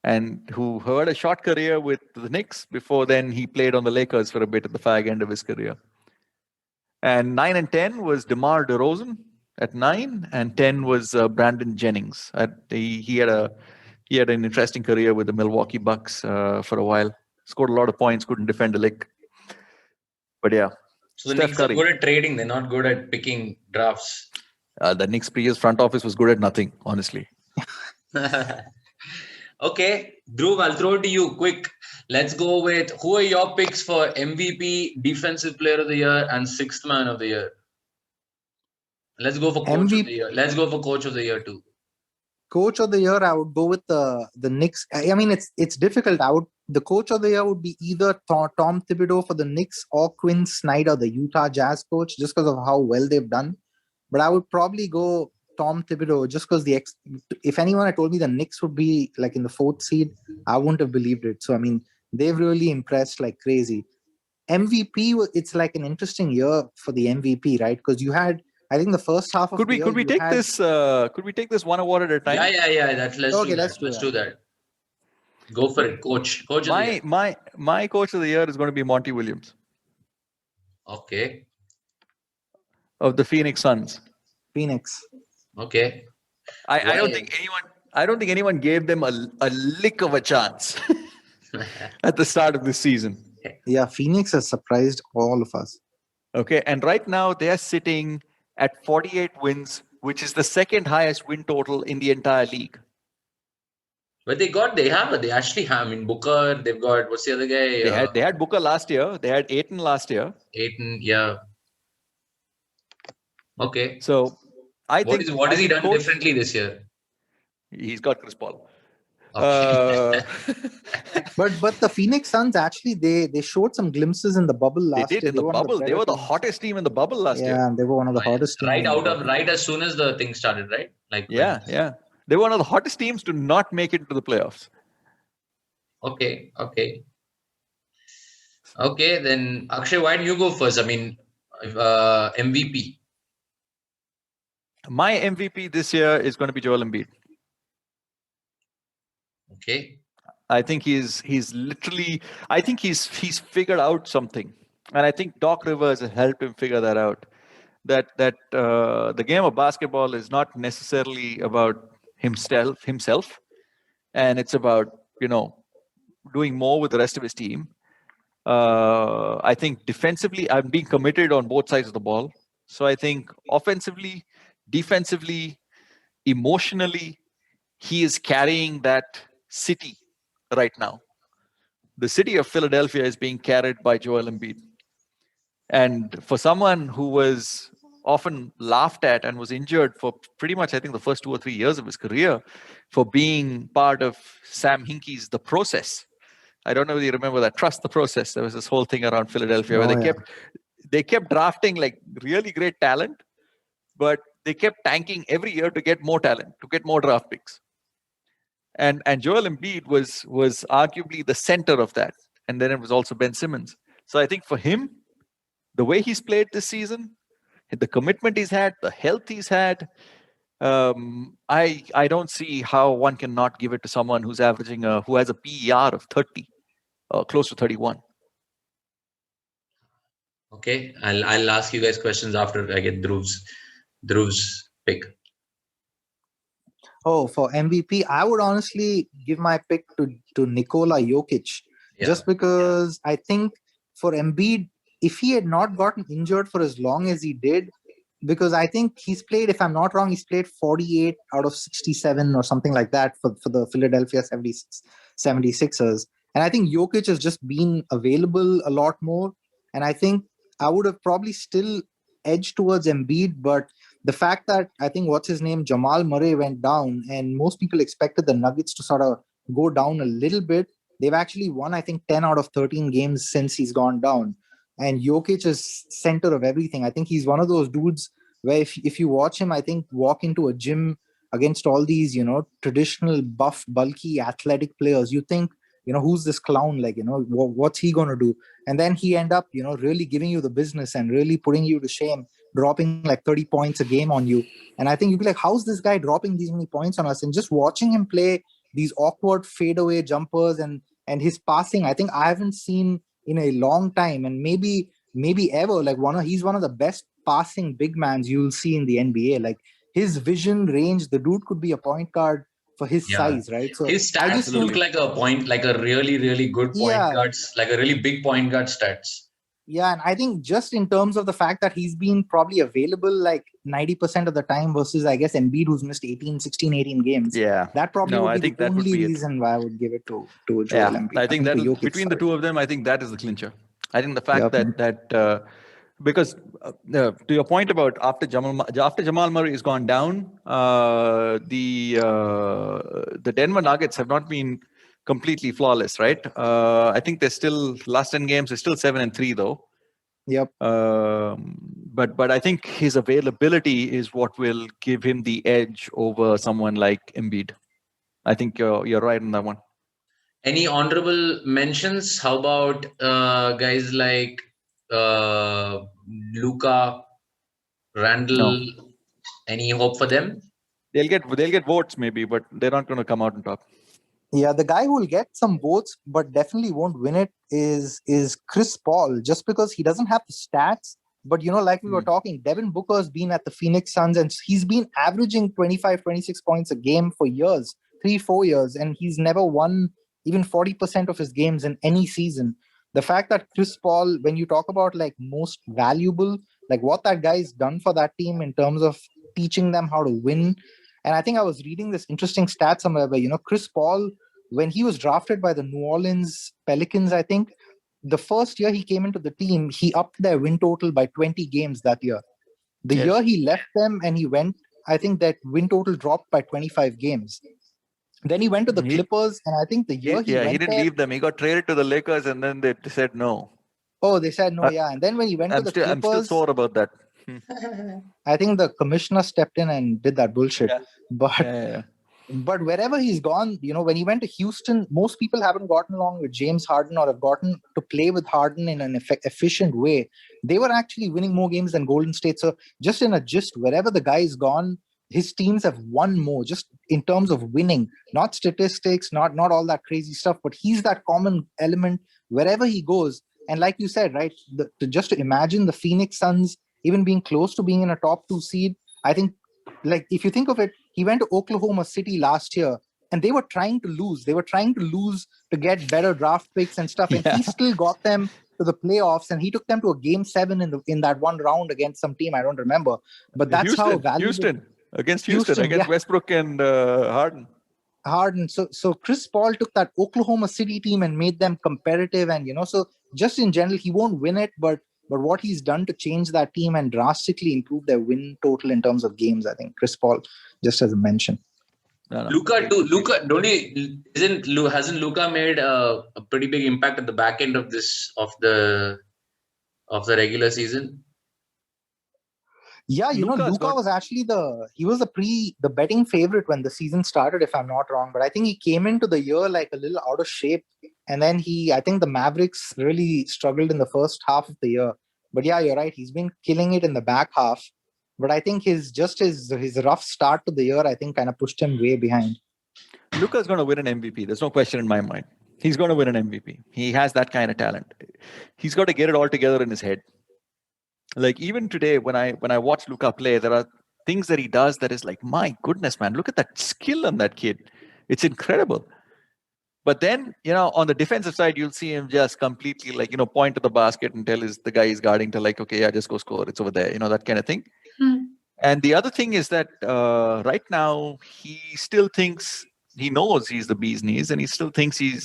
and who had a short career with the Knicks. Before then, he played on the Lakers for a bit at the fag end of his career. And 9 and 10 was DeMar DeRozan at 9, and 10 was Brandon Jennings. He had an interesting career with the Milwaukee Bucks for a while. Scored a lot of points, couldn't defend a lick. But yeah. So the Knicks are good at trading. They're not good at picking drafts. The Knicks previous front office was good at nothing, honestly. Okay, Dhruv, I'll throw it to you quick. Let's go with, who are your picks for MVP, Defensive Player of the Year, and Sixth Man of the Year? Let's go for Coach of the Year. Let's go for Coach of the Year too. Coach of the Year, I would go with the Knicks. I mean, it's difficult. The Coach of the Year would be either Tom Thibodeau for the Knicks or Quinn Snyder, the Utah Jazz coach, just because of how well they've done. But I would probably go Tom Thibodeau just because if anyone had told me the Knicks would be like in the 4th seed, I wouldn't have believed it. So I mean, they've really impressed like crazy. MVP, it's like an interesting year for the MVP, right? Because you had, I think, the first half of could we take this one award at a time? Yeah. Let's do that. Go for it, Coach of the Year. My Coach of the Year is going to be Monty Williams. Okay. Of the Phoenix Suns. Phoenix. Okay. I don't think anyone gave them a lick of a chance at the start of the season. Yeah, Phoenix has surprised all of us. Okay, and right now they are sitting at 48 wins, which is the 2nd highest win total in the entire league. But they actually have. I mean, Booker, they've got, what's the other guy? They had Booker last year. They had Ayton last year. Ayton, yeah. Okay. So what has he done differently this year? He's got Chris Paul. Okay. but the Phoenix Suns actually they showed some glimpses in the bubble last year. They did in the bubble. They were the hottest team in the bubble last year. Yeah, they were one of the hottest teams. Right as soon as the thing started, right? Like yeah. They were one of the hottest teams to not make it into the playoffs. Okay. Then Akshay, why don't you go first? I mean, MVP. My MVP this year is going to be Joel Embiid. Okay. I think he's figured out something, and I think Doc Rivers has helped him figure that out. That the game of basketball is not necessarily about himself, and it's about doing more with the rest of his team. I think defensively, I'm being committed on both sides of the ball. So I think offensively, defensively, emotionally, he is carrying that city right now. The city of Philadelphia is being carried by Joel Embiid. And for someone who was often laughed at and was injured for pretty much, I think, the first 2 or 3 years of his career for being part of Sam Hinkie's The Process. I don't know whether you remember that. Trust the Process. There was this whole thing around Philadelphia where they kept drafting like really great talent, but they kept tanking every year to get more talent, to get more draft picks. And Joel Embiid was arguably the center of that. And then it was also Ben Simmons. So I think for him, the way he's played this season, the commitment he's had, the health he's had, I don't see how one can not give it to someone who's averaging who has a PER of 30, close to 31. Okay, I'll ask you guys questions after I get Dhruv's pick. Oh, for MVP, I would honestly give my pick to Nikola Jokic, just because I think for Embiid, if he had not gotten injured for as long as he did, because I think he's played, if I'm not wrong, he's played 48 out of 67 or something like that for the Philadelphia 76ers. And I think Jokic has just been available a lot more. And I think I would have probably still edged towards Embiid, but the fact that I think Jamal Murray went down, and most people expected the Nuggets to sort of go down a little bit. They've actually won, I think, 10 out of 13 games since he's gone down. And Jokic is center of everything. I think he's one of those dudes where if you watch him, I think walk into a gym against all these, traditional buff, bulky, athletic players, you think, who's this clown? Like, what's he going to do? And then he end up, really giving you the business and really putting you to shame, dropping like 30 points a game on you. And I think you'd be like, how's this guy dropping these many points on us? And just watching him play these awkward fadeaway jumpers and his passing, I think I haven't seen in a long time, and maybe ever. Like he's one of the best passing big mans you'll see in the NBA. Like his vision range, the dude could be a point guard for his size, right? So his stats look like a really, really good point guards, like a really big point guard stats. Yeah, and I think just in terms of the fact that he's been probably available like 90% of the time versus, I guess, Embiid, who's missed 18 games. Yeah. That probably would be the only reason why I would give it to Joel Embiid. I think that between the two of them, I think that is the clincher. I think the fact that because to your point about after Jamal Murray has gone down, the Denver Nuggets have not been completely flawless, right? I think they're still last 10 games. They're still 7-3 though. Yep. But I think his availability is what will give him the edge over someone like Embiid. I think you're right on that one. Any honorable mentions? How about guys like Luka, Randall? No. Any hope for them? They'll get votes maybe, but they're not going to come out on top. Yeah, the guy who will get some votes but definitely won't win it is Chris Paul, just because he doesn't have the stats. But, like we were talking, Devin Booker's been at the Phoenix Suns and he's been averaging 25, 26 points a game for years, 3-4 years, and he's never won even 40% of his games in any season. The fact that Chris Paul, when you talk about like most valuable, like what that guy's done for that team in terms of teaching them how to win. And I think I was reading this interesting stat somewhere where, Chris Paul, when he was drafted by the New Orleans Pelicans, I think, the first year he came into the team, he upped their win total by 20 games that year. The year he left them and he went, I think that win total dropped by 25 games. Then he went to the Clippers, and I think the year he didn't leave them. He got traded to the Lakers, and then they said no. Oh, they said no, And then when he went to the Clippers... I'm still sore about that. I think the commissioner stepped in and did that bullshit. Yeah. But wherever he's gone, when he went to Houston, most people haven't gotten along with James Harden or have gotten to play with Harden in an efficient way. They were actually winning more games than Golden State. So just in a gist, wherever the guy's gone, his teams have won more, just in terms of winning, not statistics, not all that crazy stuff, but he's that common element wherever he goes. And like you said, right, just to imagine the Phoenix Suns even being close to being in a top 2 seed, I think, like, if you think of it, he went to Oklahoma City last year and they were trying to lose. They were trying to lose to get better draft picks and stuff. And Yeah. he still got them to the playoffs, and he took them to a game 7 in that one round against some team I don't remember. But that's how valuable. Against Yeah. Westbrook and Harden. So Chris Paul took that Oklahoma City team and made them competitive, and so just in general, he won't win it, but what he's done to change that team and drastically improve their win total in terms of games, I think Chris Paul, just as a mention. No. Luka too. Hasn't Luka made a pretty big impact at the back end of the regular season? Yeah, Luka was actually the betting favorite when the season started, if I'm not wrong. But I think he came into the year like a little out of shape. And then I think the Mavericks really struggled in the first half of the year. But yeah, you're right. He's been killing it in the back half. But I think his rough start to the year, I think, kind of pushed him way behind. Luka's going to win an MVP. There's no question in my mind. He's going to win an MVP. He has that kind of talent. He's got to get it all together in his head. Like even today, when I watch Luka play, there are things that he does that is like, my goodness, man, look at that skill on that kid. It's incredible. But then, on the defensive side, you'll see him just completely like, point to the basket and tell the guy he's guarding to like, okay, yeah, just go score. It's over there, that kind of thing. And the other thing is that right now, he still thinks he knows he's the bee's knees, and he still thinks he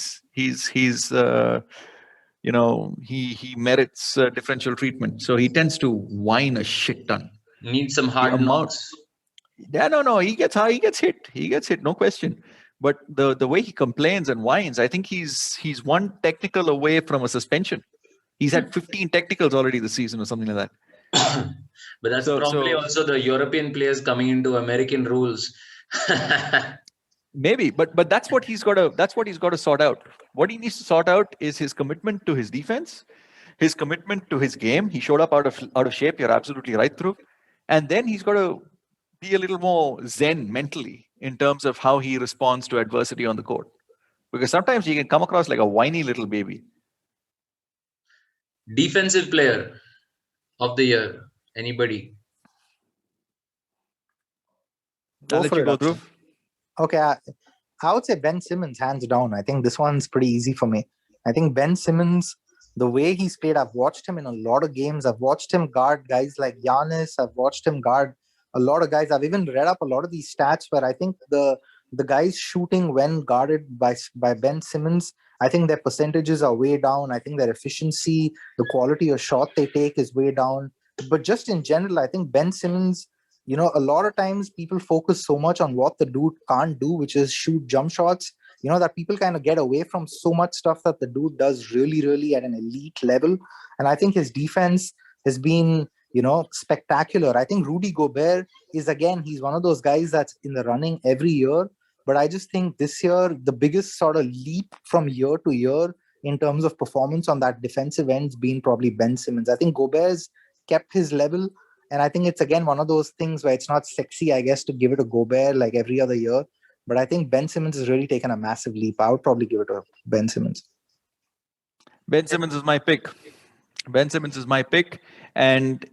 merits differential treatment. So he tends to whine a shit ton. Needs some hard knocks. Yeah, no. He gets hit. No question. But the way he complains and whines, I think he's one technical away from a suspension. He's had 15 technicals already this season or something like that. But that's probably also the European players coming into American rules. Maybe, but that's what he's got to sort out. What he needs to sort out is his commitment to his defense, his commitment to his game. He showed up out of shape. You're absolutely right, Dhruv. And then he's got to be a little more zen mentally in terms of how he responds to adversity on the court. Because sometimes he can come across like a whiny little baby. Defensive player of the year. Anybody? I'll let you go, Dhruv. Okay, I would say Ben Simmons, hands down. I think this one's pretty easy for me. I think Ben Simmons, the way he's played, I've watched him in a lot of games. I've watched him guard guys like Giannis. I've watched him guard a lot of guys. I've even read up a lot of these stats where I think the guys shooting when guarded by Ben Simmons, I think their percentages are way down. I think their efficiency, the quality of shot they take is way down. But just in general, I think Ben Simmons, a lot of times people focus so much on what the dude can't do, which is shoot jump shots, that people kind of get away from so much stuff that the dude does really, really at an elite level. And I think his defense has been, spectacular. I think Rudy Gobert is, again, he's one of those guys that's in the running every year. But I just think this year, the biggest sort of leap from year to year in terms of performance on that defensive end's been probably Ben Simmons. I think Gobert's kept his level. And I think it's, again, one of those things where it's not sexy, I guess, to give it a Gobert like every other year. But I think Ben Simmons has really taken a massive leap. I would probably give it to Ben Simmons. Ben Simmons is my pick. And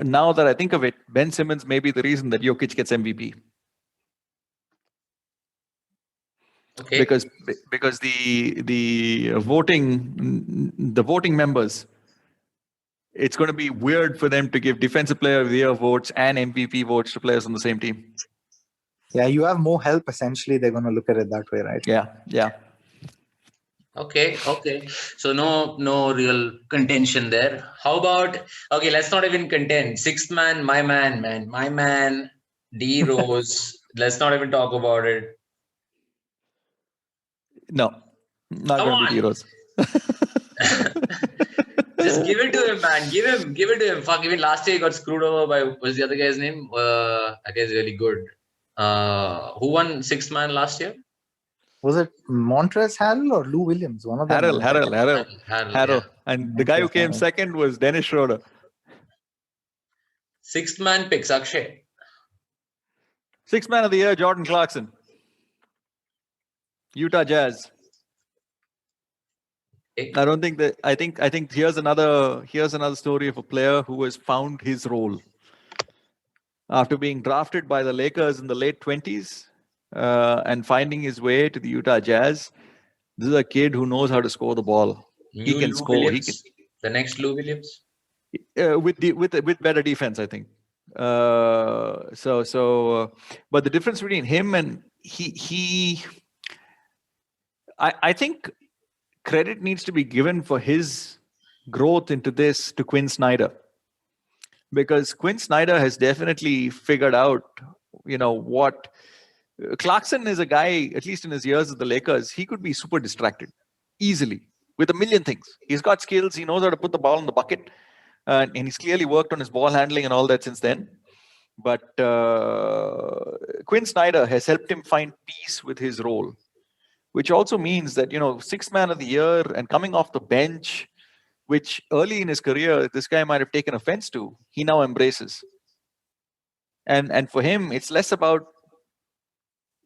now that I think of it, Ben Simmons may be the reason that Jokic gets MVP. Okay. Because the voting members, it's going to be weird for them to give Defensive Player of the Year votes and MVP votes to players on the same team. Yeah, you have more help, essentially. They're going to look at it that way, right? Yeah. Okay. So no real contention there. How about, okay, let's not even contend. Sixth man, my man, D Rose. Let's not even talk about it. No, not going to be D Rose. Just give it to him, man. Give it to him. Fuck, even last year he got screwed over by, what's the other guy's name? That guy's really good. Who won sixth man last year? Was it Montrezl Harrell or Lou Williams? One of them. Harrell. Yeah. And the guy who came second was Dennis Schroeder. Sixth man picks, Akshay. Sixth man of the year, Jordan Clarkson. Utah Jazz. I don't think that. I think here's another story of a player who has found his role. After being drafted by the Lakers in the late 20s, and finding his way to the Utah Jazz. This is a kid who knows how to score the ball. He New can Lou score. He can Williams, the next Lou Williams. with better defense, I think. But the difference between him and I think credit needs to be given for his growth into this to Quinn Snyder, because Quinn Snyder has definitely figured out, what Clarkson is. A guy, at least in his years at the Lakers, he could be super distracted easily with a million things. He's got skills. He knows how to put the ball in the bucket. And he's clearly worked on his ball handling and all that since then. But Quinn Snyder has helped him find peace with his role, which also means that, sixth man of the year and coming off the bench, which early in his career, this guy might have taken offense to, he now embraces. And for him, it's less about,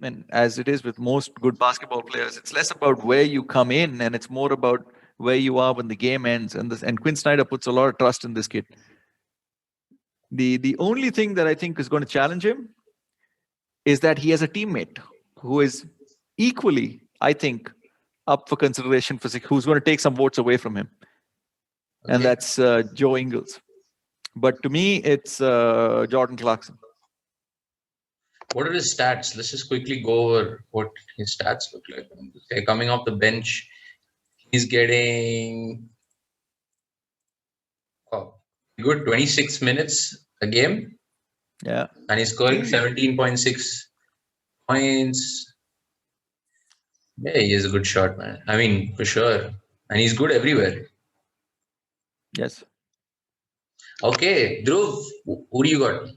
and as it is with most good basketball players, it's less about where you come in and it's more about where you are when the game ends. And Quinn Snyder puts a lot of trust in this kid. The only thing that I think is going to challenge him is that he has a teammate who is equally, I think, up for consideration for who's going to take some votes away from him. Okay. And that's Joe Ingles. But to me, it's Jordan Clarkson. What are his stats? Let's just quickly go over what his stats look like. Okay, coming off the bench, he's getting good 26 minutes a game. Yeah. And he's scoring 17.6 points. Yeah, he is a good shot, man. I mean, for sure. And he's good everywhere. Yes. Okay, Dhruv, who do you got?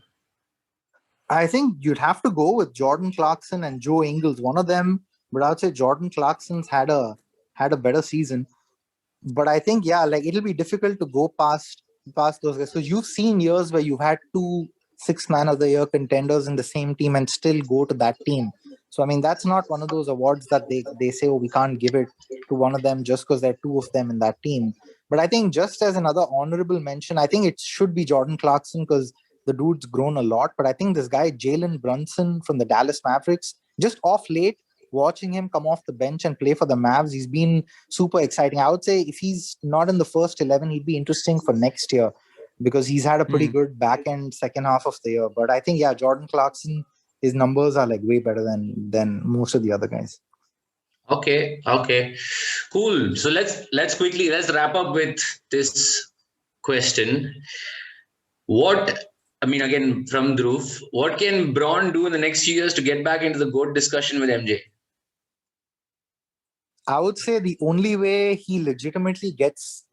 I think you'd have to go with Jordan Clarkson and Joe Ingles, one of them. But I would say Jordan Clarkson's had a better season. But I think, it'll be difficult to go past those guys. So you've seen years where you've had 2 sixth man of the year contenders in the same team and still go to that team. So, I mean, that's not one of those awards that they say, we can't give it to one of them just because there are 2 of them in that team. But I think just as another honorable mention, I think it should be Jordan Clarkson because the dude's grown a lot. But I think this guy, Jalen Brunson from the Dallas Mavericks, just off late, watching him come off the bench and play for the Mavs, he's been super exciting. I would say if he's not in the first 11, he'd be interesting for next year because he's had a pretty good back end second half of the year. But I think, Jordan Clarkson, his numbers are like way better than most of the other guys. Okay. Cool. So let's wrap up with this question. Again, from Dhruv, what can Bron do in the next few years to get back into the GOAT discussion with MJ? I would say the only way he legitimately gets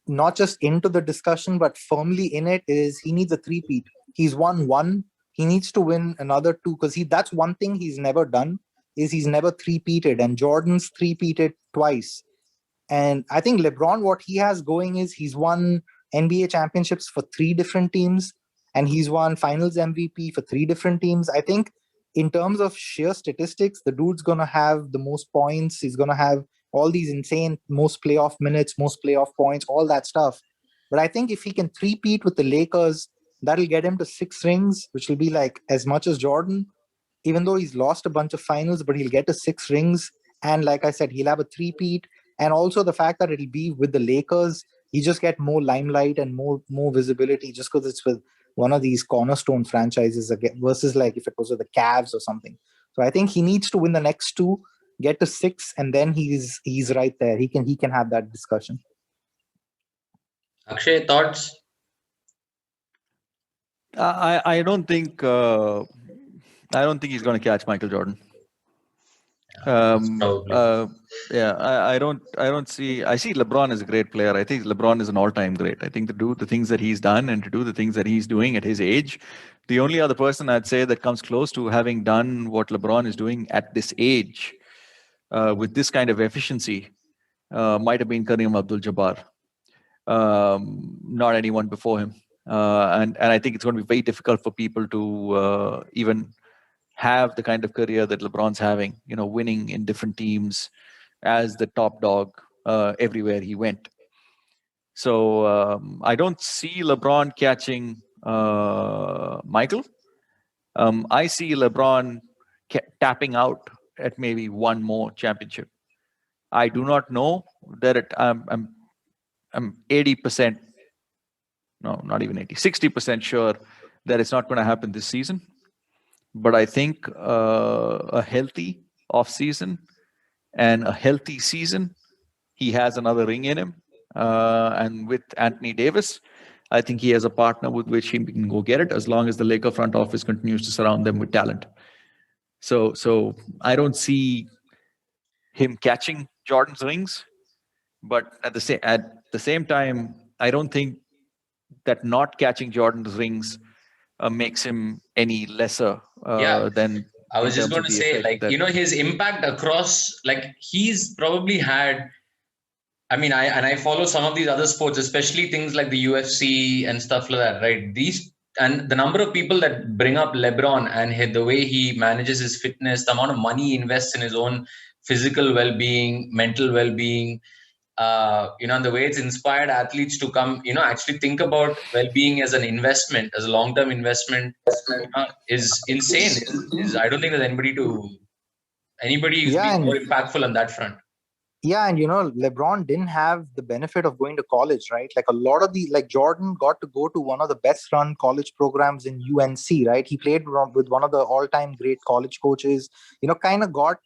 not just into the discussion, but firmly in it is he needs a three-peat. He's won 1. He needs to win another 2 because that's one thing he's never done is he's never three-peated, and Jordan's three-peated twice. And I think LeBron, what he has going is he's won NBA championships for 3 different teams, and he's won finals MVP for 3 different teams. I think in terms of sheer statistics, the dude's going to have the most points. He's going to have all these insane most playoff minutes, most playoff points, all that stuff. But I think if he can three-peat with the Lakers, that'll get him to 6 rings, which will be like as much as Jordan, even though he's lost a bunch of finals, but he'll get to 6 rings. And like I said, he'll have a three-peat. And also the fact that it'll be with the Lakers, he just get more limelight and more visibility just because it's with one of these cornerstone franchises again, versus like if it was with the Cavs or something. So I think he needs to win the next 2, get to 6, and then he's right there. He can have that discussion. Akshay, thoughts? I don't think he's going to catch Michael Jordan. I see LeBron as a great player. I think LeBron is an all-time great. I think to do the things that he's done and to do the things that he's doing at his age, the only other person I'd say that comes close to having done what LeBron is doing at this age with this kind of efficiency might have been Kareem Abdul-Jabbar. Not anyone before him. And I think it's going to be very difficult for people to even have the kind of career that LeBron's having, winning in different teams as the top dog everywhere he went. So I don't see LeBron catching Michael. I see LeBron tapping out at maybe one more championship. I do not know that I'm 80%, no, not even 80, 60% sure that it's not going to happen this season. But I think a healthy off season and a healthy season, he has another ring in him. And with Anthony Davis, I think he has a partner with which he can go get it, as long as the Laker front office continues to surround them with talent. So I don't see him catching Jordan's rings, but at the same time, I don't think that not catching Jordan's rings makes him any lesser than. I was just going to say, like, his impact across, like, he's probably had. I mean, I follow some of these other sports, especially things like the UFC and stuff like that, right? And the number of people that bring up Lebron and the way he manages his fitness, the amount of money he invests in his own physical well-being, mental well-being, and the way it's inspired athletes to come, actually think about well-being as an investment, as a long-term investment, is insane. I don't think there's anybody who's been more impactful on that front. Yeah, and LeBron didn't have the benefit of going to college, right? Like a lot of Jordan got to go to one of the best run college programs in UNC, right? He played with one of the all-time great college coaches, kind of got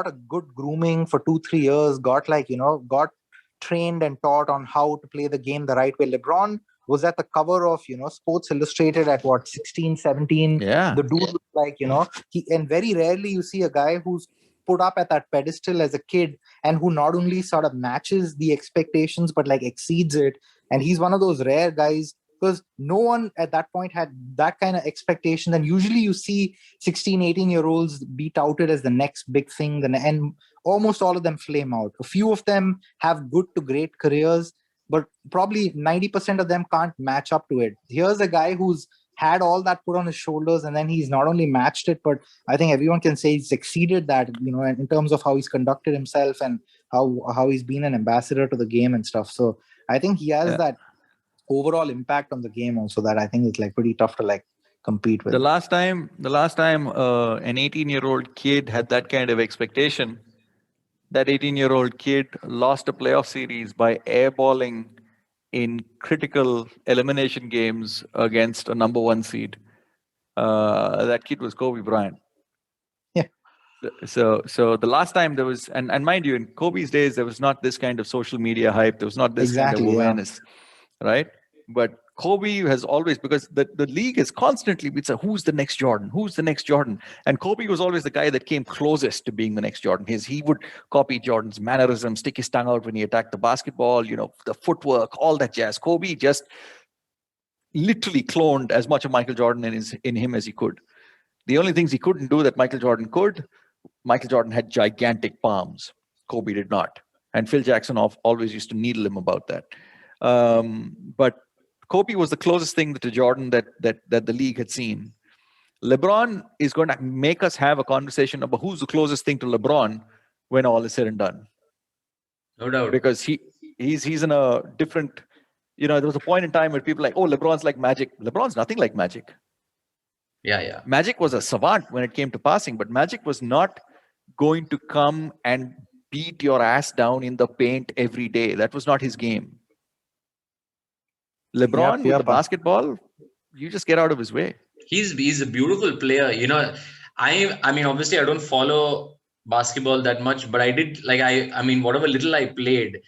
a good grooming for 2-3 years, got trained and taught on how to play the game the right way. LeBron was at the cover of, Sports Illustrated at 16, 17. Yeah. The dude was and very rarely you see a guy who's put up at that pedestal as a kid and who not only sort of matches the expectations but exceeds it. And he's one of those rare guys, because no one at that point had that kind of expectation. And usually you see 16, 18-year-olds be touted as the next big thing, and almost all of them flame out. A few of them have good to great careers, but probably 90% of them can't match up to it. Here's a guy who's had all that put on his shoulders, and then he's not only matched it, but I think everyone can say he's exceeded that, in terms of how he's conducted himself and how he's been an ambassador to the game and stuff. So I think he has that overall impact on the game also that I think it's pretty tough to compete with. The last time an 18-year-old kid had that kind of expectation, that 18-year-old kid lost a playoff series by airballing in critical elimination games against a number one seed. That kid was Kobe Bryant. Yeah. So the last time there was, and mind you, in Kobe's days, there was not this kind of social media hype. There was not this kind of awareness, right? But Kobe has always, because the league is constantly, it's who's the next Jordan? Who's the next Jordan? And Kobe was always the guy that came closest to being the next Jordan. He would copy Jordan's mannerisms, stick his tongue out when he attacked the basketball, the footwork, all that jazz. Kobe just literally cloned as much of Michael Jordan in him as he could. The only things he couldn't do that Michael Jordan could, Michael Jordan had gigantic palms. Kobe did not. And Phil Jackson always used to needle him about that. But Kobe was the closest thing to Jordan that the league had seen. LeBron is going to make us have a conversation about who's the closest thing to LeBron when all is said and done. No doubt. Because he's in a different, there was a point in time where people were like, oh, LeBron's like Magic. LeBron's nothing like Magic. Yeah. Magic was a savant when it came to passing, but Magic was not going to come and beat your ass down in the paint every day. That was not his game. LeBron with the basketball, you just get out of his way. He's a beautiful player. I mean, obviously I don't follow basketball that much, but I did, I mean, whatever little I played,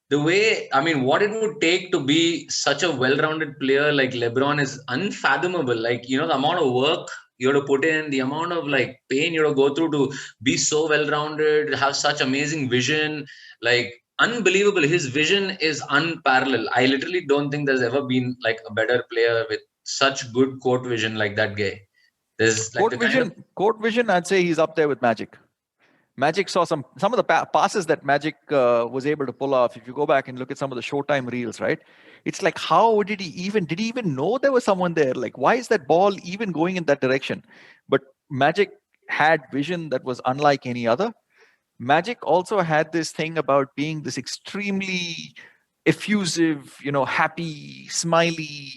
the way, I mean, what it would take to be such a well-rounded player like LeBron is unfathomable. The amount of work you have to put in, the amount of pain you have to go through to be so well-rounded, have such amazing vision, unbelievable. His vision is unparalleled. I literally don't think there's ever been a better player with such good court vision like that guy. There's court vision. I'd say he's up there with Magic. Magic saw some of the passes that Magic was able to pull off. If you go back and look at some of the Showtime reels, right? It's how did he even know there was someone there? Why is that ball even going in that direction? But Magic had vision that was unlike any other. Magic also had this thing about being this extremely effusive, happy, smiley,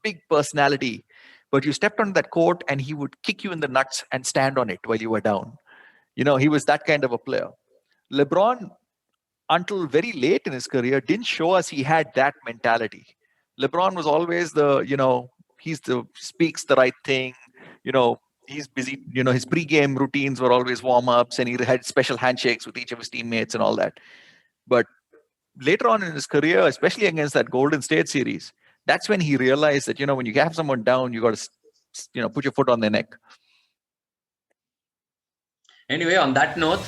big personality. but you stepped on that court and he would kick you in the nuts and stand on it while you were down. He was that kind of a player. LeBron, until very late in his career, didn't show us he had that mentality. LeBron was always speaks the right thing. He's busy. His pre-game routines were always warm-ups, and he had special handshakes with each of his teammates and all that. But later on in his career, especially against that Golden State series, that's when he realized that, when you have someone down, you got to, put your foot on their neck. Anyway, on that note,